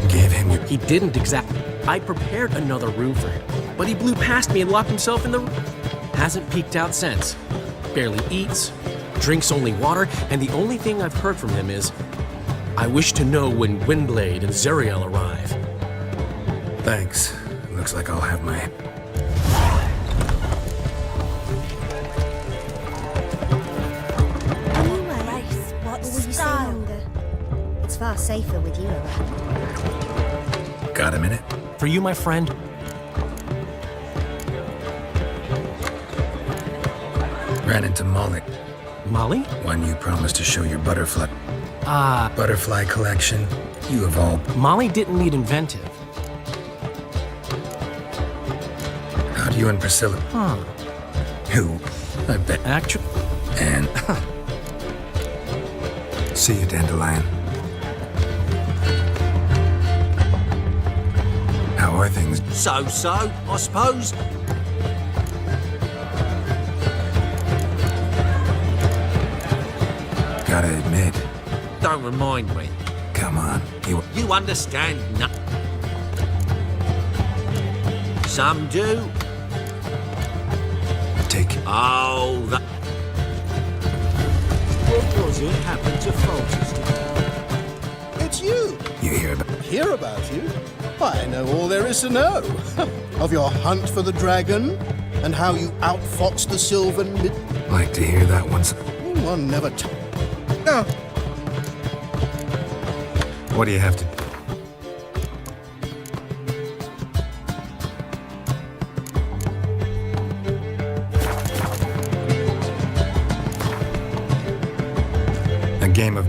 Gave him your... He didn't exactly. I prepared another room for him, but he blew past me and locked himself in the room. Hasn't peeked out since. Barely eats, drinks only water, and the only thing I've heard from him is, I wish to know when Windblade and Zeriel arrive. Thanks. Looks like I'll have my... What style? It's far safer with you around. Got a minute? For you, my friend, Ran into Molly. Molly? One you promised to show your butterfly. Butterfly collection. You have all... Molly didn't need inventive. How do you and Priscilla? Huh. Who? I bet. Actually... And... See you, Dandelion. How are things? So-so, I suppose. Gotta admit. Don't remind me. Come on, You understand nothing. Some do. Take... Oh, that... What was it happened to Folters? It's you. You hear about... Hear about you? I know all there is to know. Of your hunt for the dragon, and how you outfoxed the Sylvan mid... Like to hear that once. One never No. What do you have to... A game of...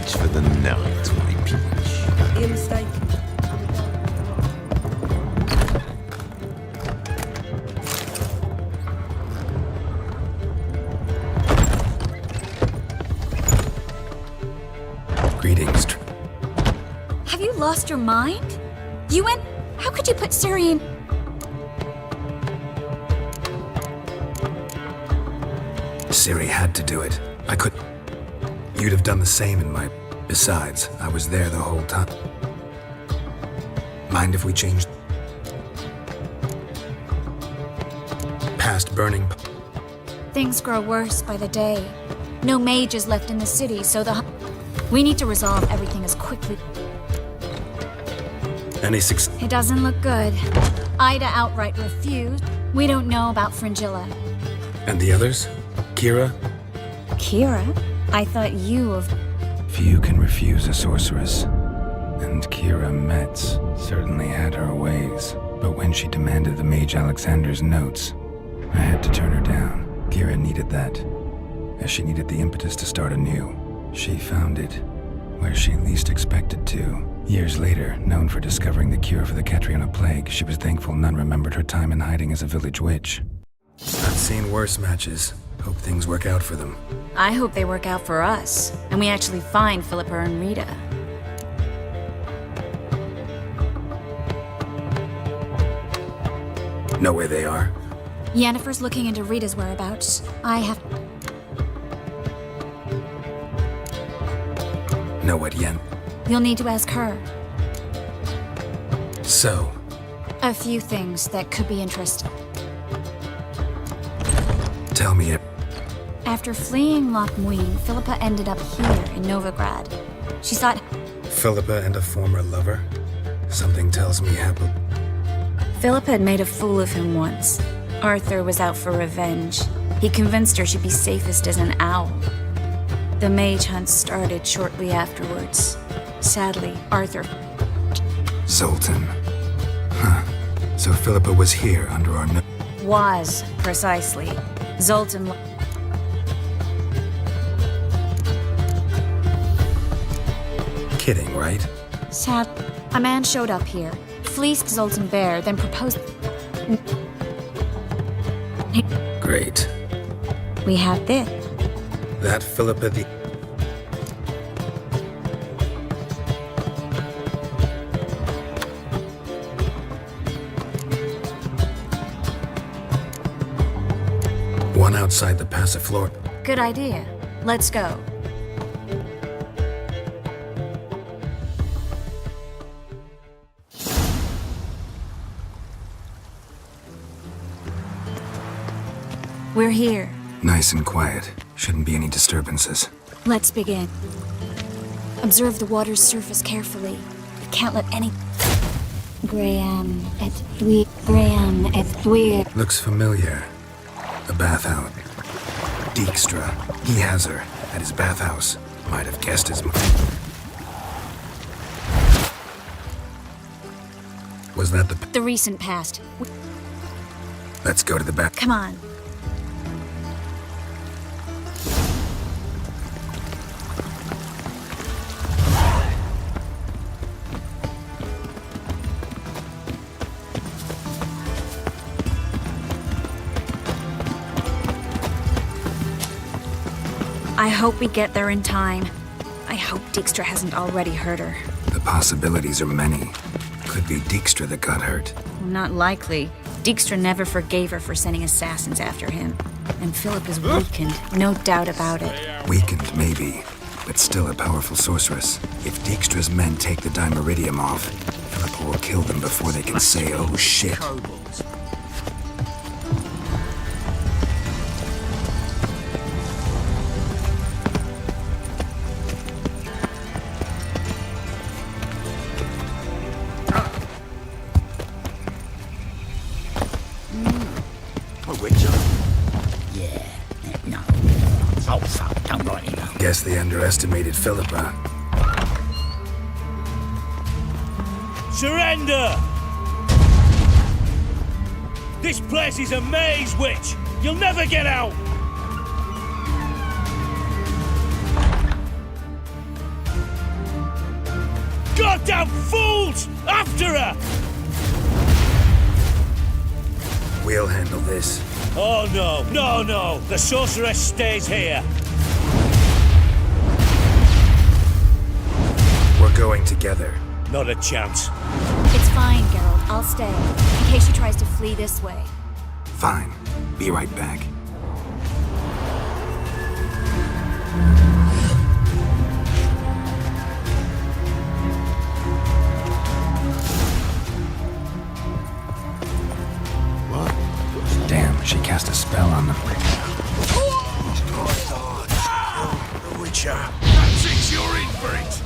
message for the night, my peach. You're mistaken. Greetings. Have you lost your mind? You went... How could you put Ciri in... Ciri had to do it. I could... You'd have done the same in my... Besides, I was there the whole time. Mind if we changed... Past burning... Things grow worse by the day. No mages left in the city, so the... We need to resolve everything as quickly... Any success? It doesn't look good. Ida outright refused. We don't know about Fringilla. And the others? Kira? Kira? I thought you of... Few can refuse a sorceress. And Kira Metz certainly had her ways. But when she demanded the Mage Alexander's notes, I had to turn her down. Kira needed that, as she needed the impetus to start anew. She found it where she least expected to. Years later, known for discovering the cure for the Catriona plague, she was thankful none remembered her time in hiding as a village witch. I've seen worse matches. Hope things work out for them. I hope they work out for us, and we actually find Philippa and Rita. Know where they are? Yennefer's looking into Rita's whereabouts. I have... Know what, Yen? You'll need to ask her. So? A few things that could be interesting. Tell me it. After fleeing Loch Muin, Philippa ended up here in Novigrad. She thought... Philippa and a former lover? Something tells me Happel... Philippa had made a fool of him once. Arthur was out for revenge. He convinced her she'd be safest as an owl. The mage hunt started shortly afterwards. Sadly, Arthur... Zoltan. Huh. So Philippa was here under our... Was, precisely. Zoltan... Kidding, right? Sad. A man showed up here, fleeced Zoltan bare, then proposed... Great. We had this. That Philippa the... One outside the Passiflor. Good idea. Let's go. We're here. Nice and quiet. Shouldn't be any disturbances. Let's begin. Observe the water's surface carefully. We can't let any... Graham et Thuir. Looks familiar. A bathhouse. Dijkstra. He has her at his bathhouse. Might have guessed as much. Was that the recent past? Let's go to the back. Come on. I hope we get there in time. I hope Dijkstra hasn't already hurt her. The possibilities are many. Could be Dijkstra that got hurt. Not likely. Dijkstra never forgave her for sending assassins after him. And Philip is weakened, no doubt about it. Weakened, maybe, but still a powerful sorceress. If Dijkstra's men take the Dimeridium off, Philippa will kill them before they can say, oh shit. Guess they underestimated Philippa. Surrender! This place is a maze, witch! You'll never get out! damn fools! After her! We'll handle this. Oh no, no, no! The sorceress stays here! We're going together. Not a chance. It's fine, Geralt. I'll stay, in case she tries to flee this way. Fine. Be right back. What? Damn, she cast a spell on them. The Witcher. That thinks you're in for it.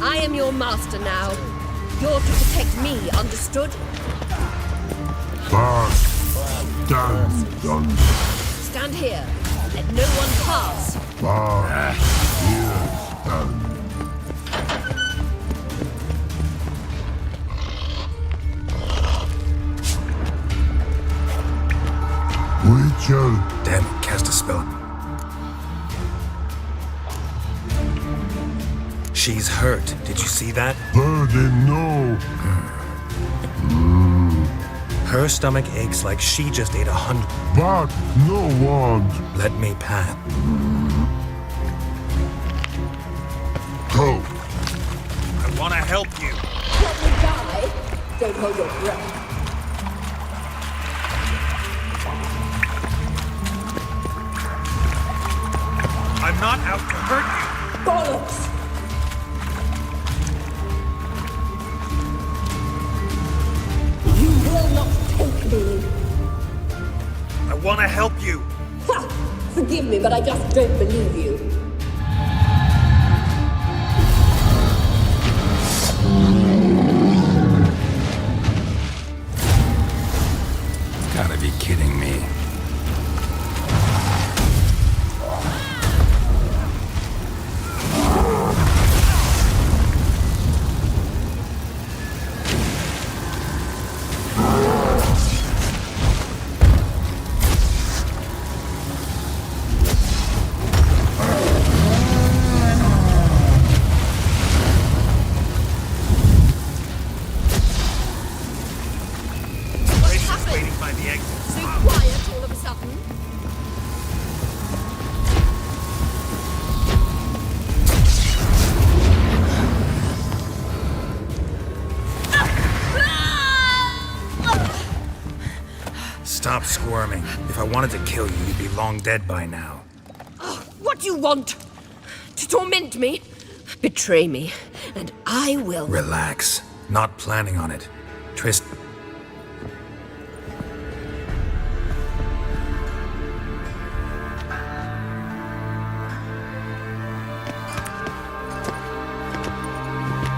I am your master now. You're to protect me, understood? Back. Done. Stand here. Let no one pass. Back. Yes, done. Witcher. Damn it, cast a spell. She's hurt. Did you see that? Burden, no. Her stomach aches like she just ate 100. Back, no want. Let me pass. Go. I want to help you. Let me die. Don't hold your breath. I'm not out to hurt you. Bollocks! You will not take me. I want to help you. Ha! Forgive me, but I just don't believe you. Gotta be kidding me. Stop squirming. If I wanted to kill you, you'd be long dead by now. What do you want? To torment me? Betray me, and I will. Relax. Not planning on it. Trist.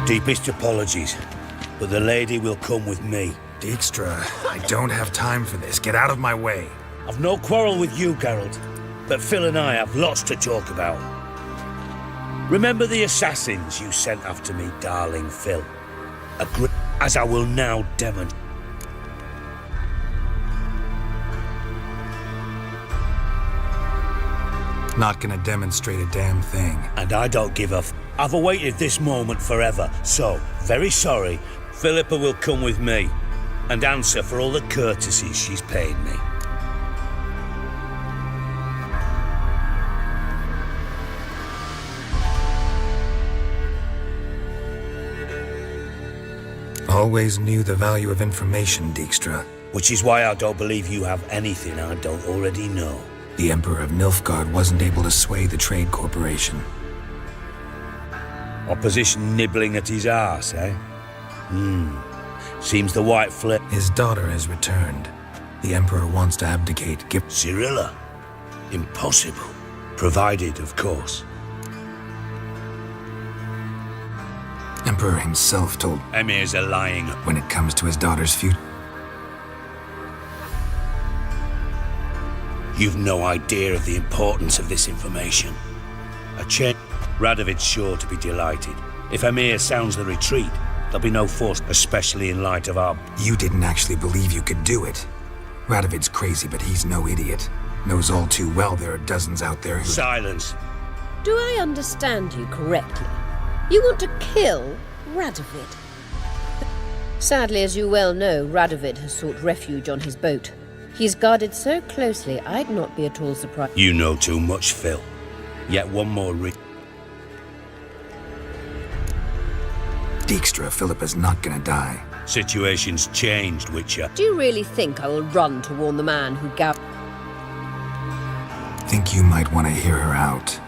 Deepest apologies, but the lady will come with me. Dijkstra, I don't have time for this. Get out of my way. I've no quarrel with you, Geralt, but Phil and I have lots to talk about. Remember the assassins you sent after me, darling Phil? As I will now demonstrate. Not gonna demonstrate a damn thing. And I don't give a f. I've awaited this moment forever, so, very sorry, Philippa will come with me. and answer for all the courtesies she's paid me. Always knew the value of information, Dijkstra. Which is why I don't believe you have anything I don't already know. The Emperor of Nilfgaard wasn't able to sway the Trade Corporation. Opposition nibbling at his arse, eh? Seems the white flip. His daughter has returned. The Emperor wants to abdicate. Cyrilla? Impossible. Provided, of course. Emperor himself told Emir's a lying. When it comes to his daughter's future. You've no idea of the importance of this information. A change. Radovid's sure to be delighted. If Emir sounds the retreat, there'll be no force, especially in light of our... You didn't actually believe you could do it. Radovid's crazy, but he's no idiot. Knows all too well there are dozens out there who... Silence. Do I understand you correctly? You want to kill Radovid? Sadly, as you well know, Radovid has sought refuge on his boat. He's guarded so closely, I'd not be at all surprised. You know too much, Phil. Yet one more Dijkstra, Philippa's not gonna die. Situation's changed, Witcher. Do you really think I will run to warn the man who Think you might want to hear her out.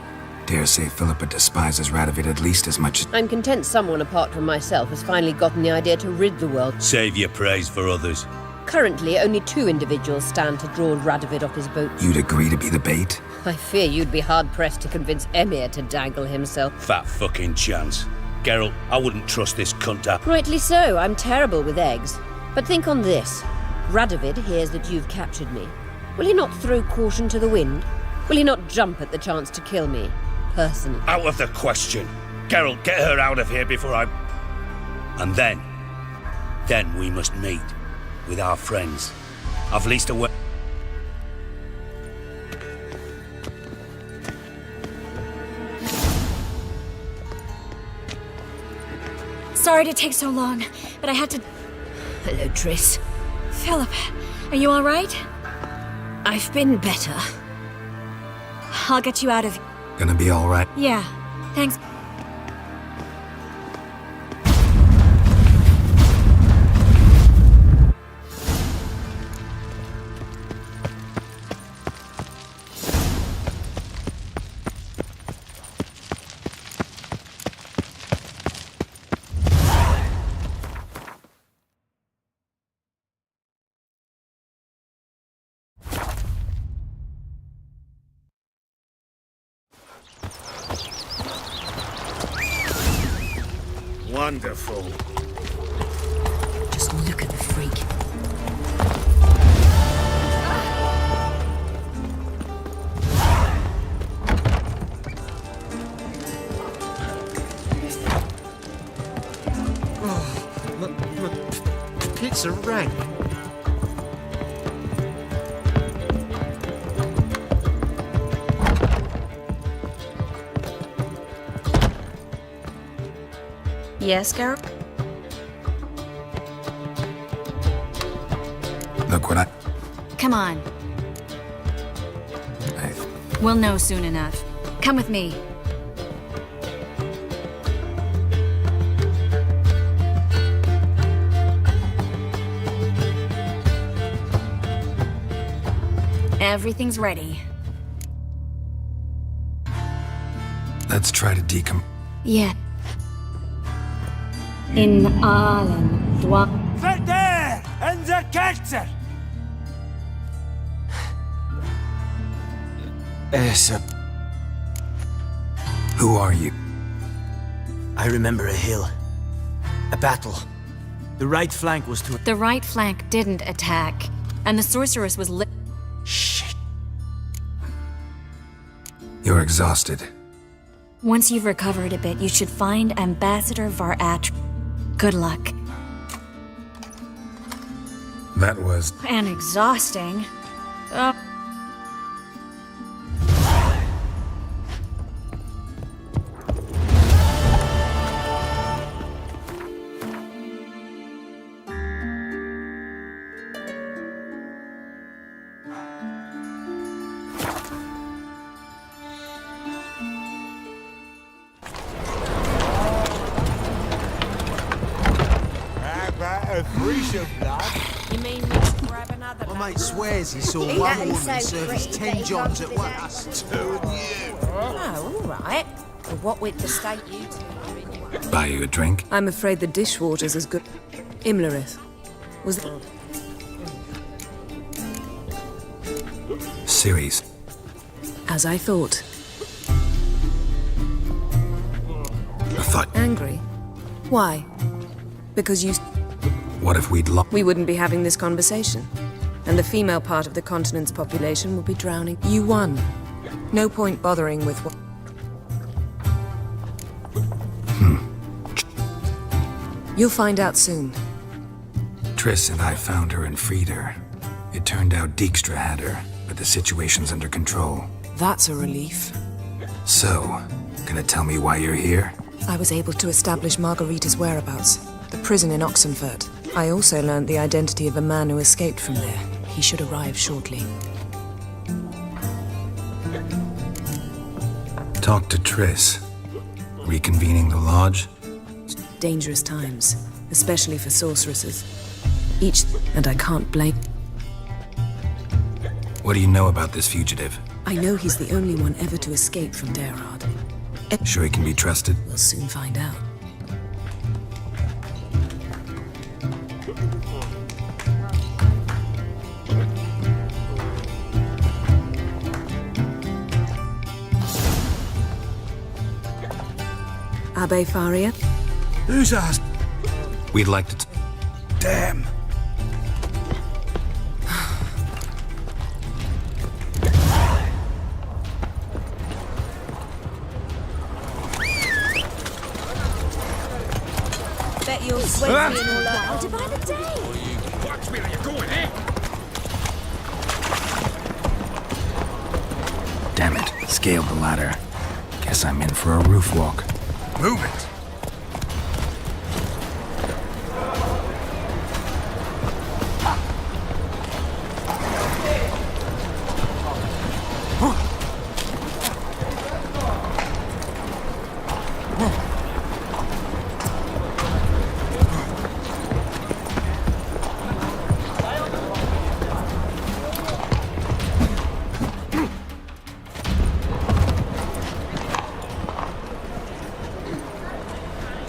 Dare say Philippa despises Radovid at least as much as... I'm content someone apart from myself has finally gotten the idea to rid the world. Save your praise for others. Currently, only 2 individuals stand to draw Radovid off his boat. You'd agree to be the bait? I fear you'd be hard-pressed to convince Emir to dangle himself. Fat fucking chance. Geralt, I wouldn't trust this cunt up. Rightly so, I'm terrible with eggs. But think on this. Radovid hears that you've captured me. Will he not throw caution to the wind? Will he not jump at the chance to kill me? Personally. Out of the question. Geralt, get her out of here before I... And then we must meet. With our friends. I've leased a way. Sorry to take so long, but I had to... Hello, Triss. Philip, are you alright? I've been better. I'll get you out of... Gonna be alright? Yeah, thanks. Wonderful. Just look at the freak. Pizza rank. Yes, Geralt? Look what I... Come on. We'll know soon enough. Come with me. Everything's ready. Let's try to Yeah. In allen dwa. Verder and the Kelter! Who are you? I remember a hill. A battle. The right flank was to... The right flank didn't attack, and the sorceress was lit. Shit. You're exhausted. Once you've recovered a bit, you should find Ambassador Varat. Good luck. That was... And exhausting. a threesome, lad. You mean we can grab another? My mate swears he saw Ain't one nothing woman so service pretty 10 that jobs it at can't once. be Two and you. Oh, all right. But what with the state you two are in? Buy you a drink? I'm afraid the dishwater's as good. Imlerith. Was Series. as I thought. I thought, Angry? Why? Because you... what if we'd lost? We wouldn't be having this conversation. And the female part of the continent's population would be drowning. You won. No point bothering with what... You'll find out soon. Triss and I found her and freed her. It turned out Dijkstra had her, but the situation's under control. That's a relief. So, gonna tell me why you're here? I was able to establish Margarita's whereabouts, the prison in Oxenfurt. I also learned the identity of a man who escaped from there. He should arrive shortly. Talk to Triss. Reconvening the lodge? Dangerous times, especially for sorceresses. And I can't blame... What do you know about this fugitive? I know he's the only one ever to escape from Derard. Sure he can be trusted? We'll soon find out. Abbe Faria? Who's asked? We'd like to... Damn. Bet you're sweating all that. By the day. Watch where you're going, eh? Damn it. Scaled the ladder. Guess I'm in for a roof walk. Move it.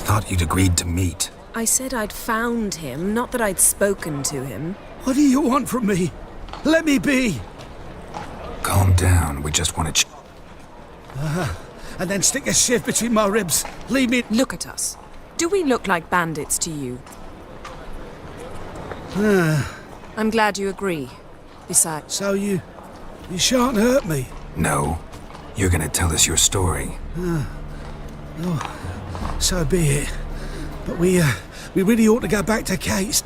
Thought you'd agreed to meet. I said I'd found him, not that I'd spoken to him. What do you want from me? Let me be. Calm down. We just want to... And then stick a shiv between my ribs. Leave me... Look at us. Do we look like bandits to you? I'm glad you agree. Besides... So you shan't hurt me? No. You're gonna tell us your story. Oh, so be it. But we really ought to go back to Kate's.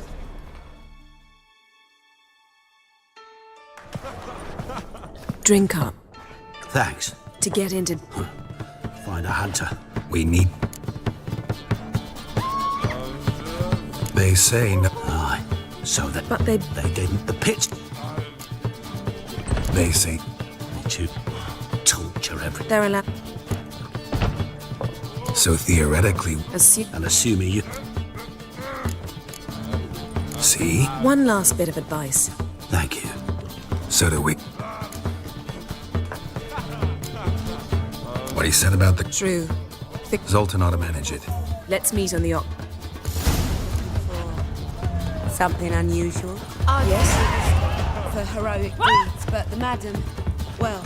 Drink up. Thanks. To get into... Find a hunter. We need... They say no... Aye. So that... But they didn't. The pitch... They say... To torture every... They're allowed... So theoretically... And assuming you... See? One last bit of advice. Thank you. So do we. What he said about the... True. Zoltan ought to manage it. Let's meet on the Something unusual? Oh, yes. For heroic deeds, but the madam... Well...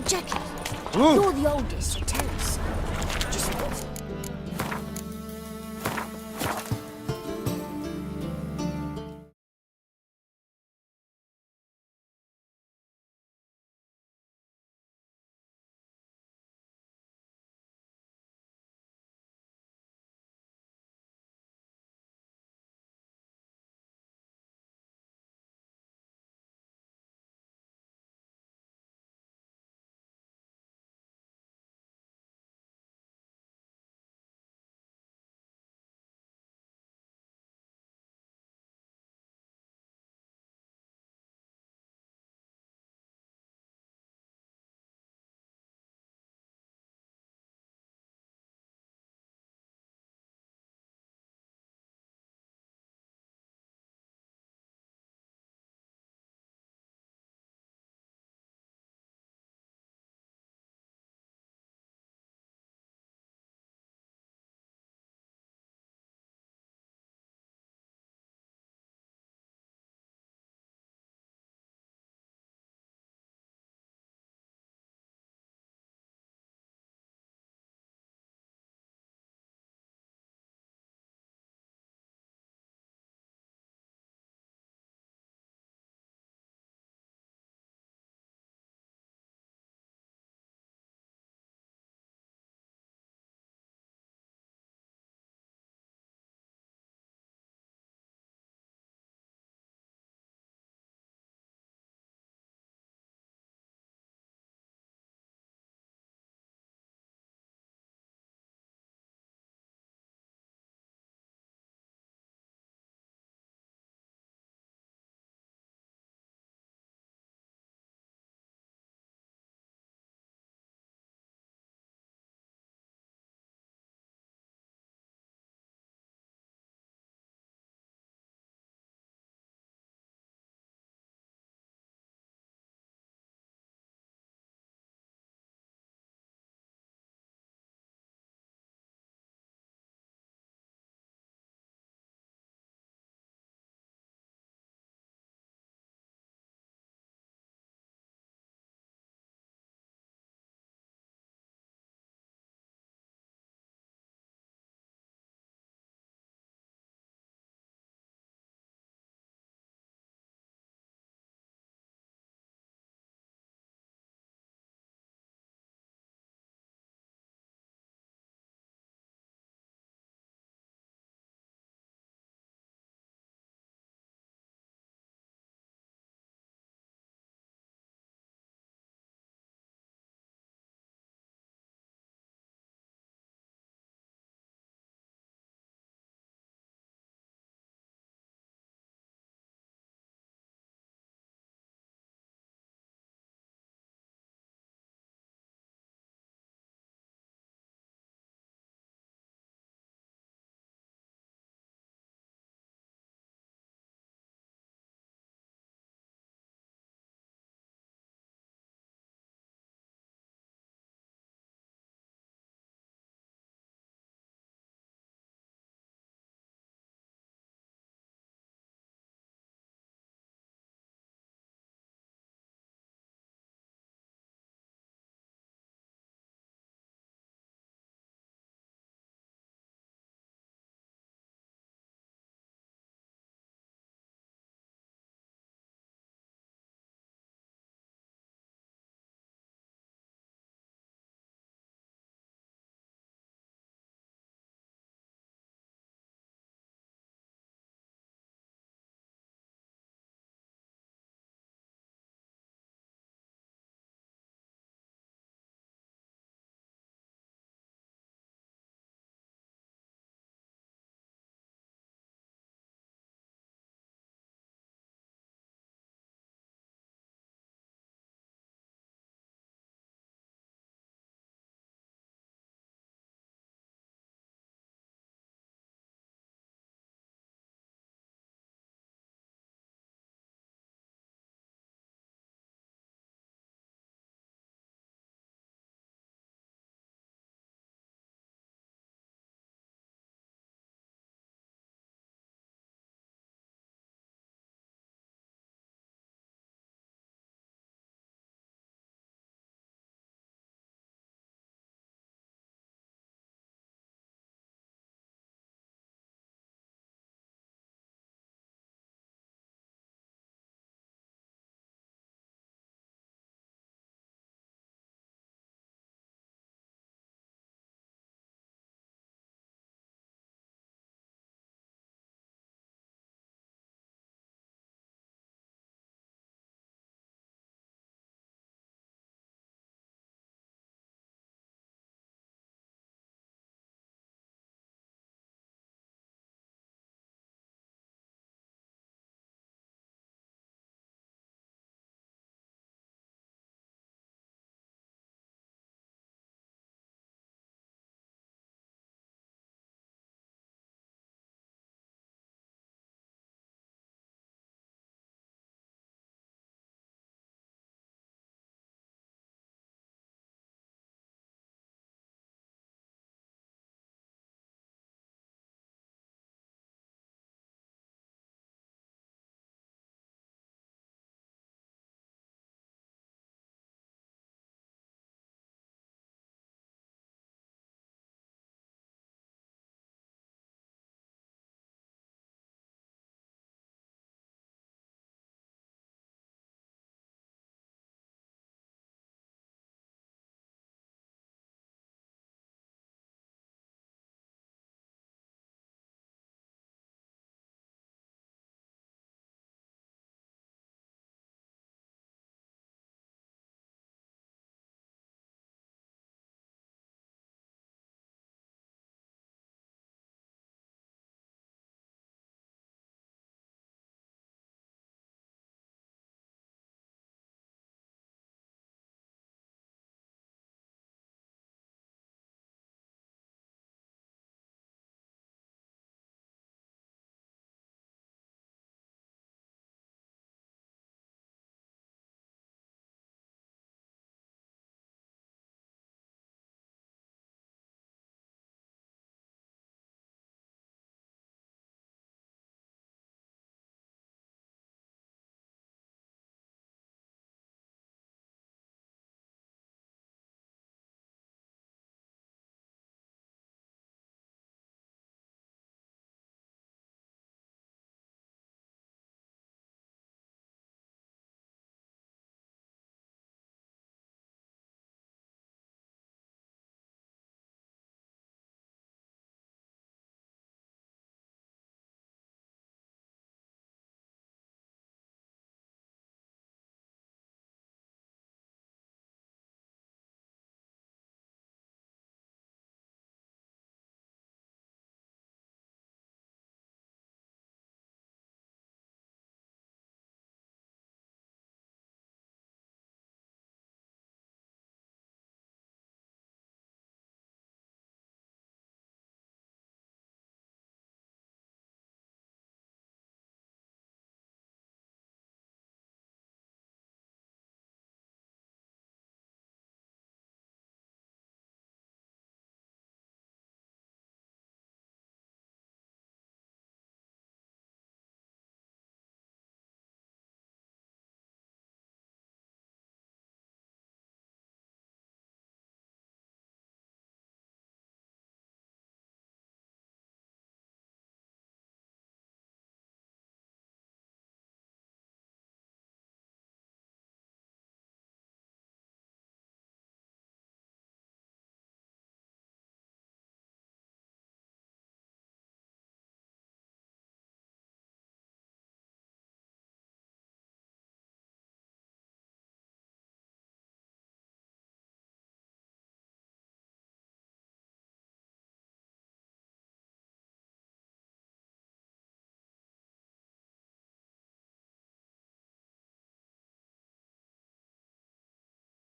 Jackie, you're the oldest, so tell us.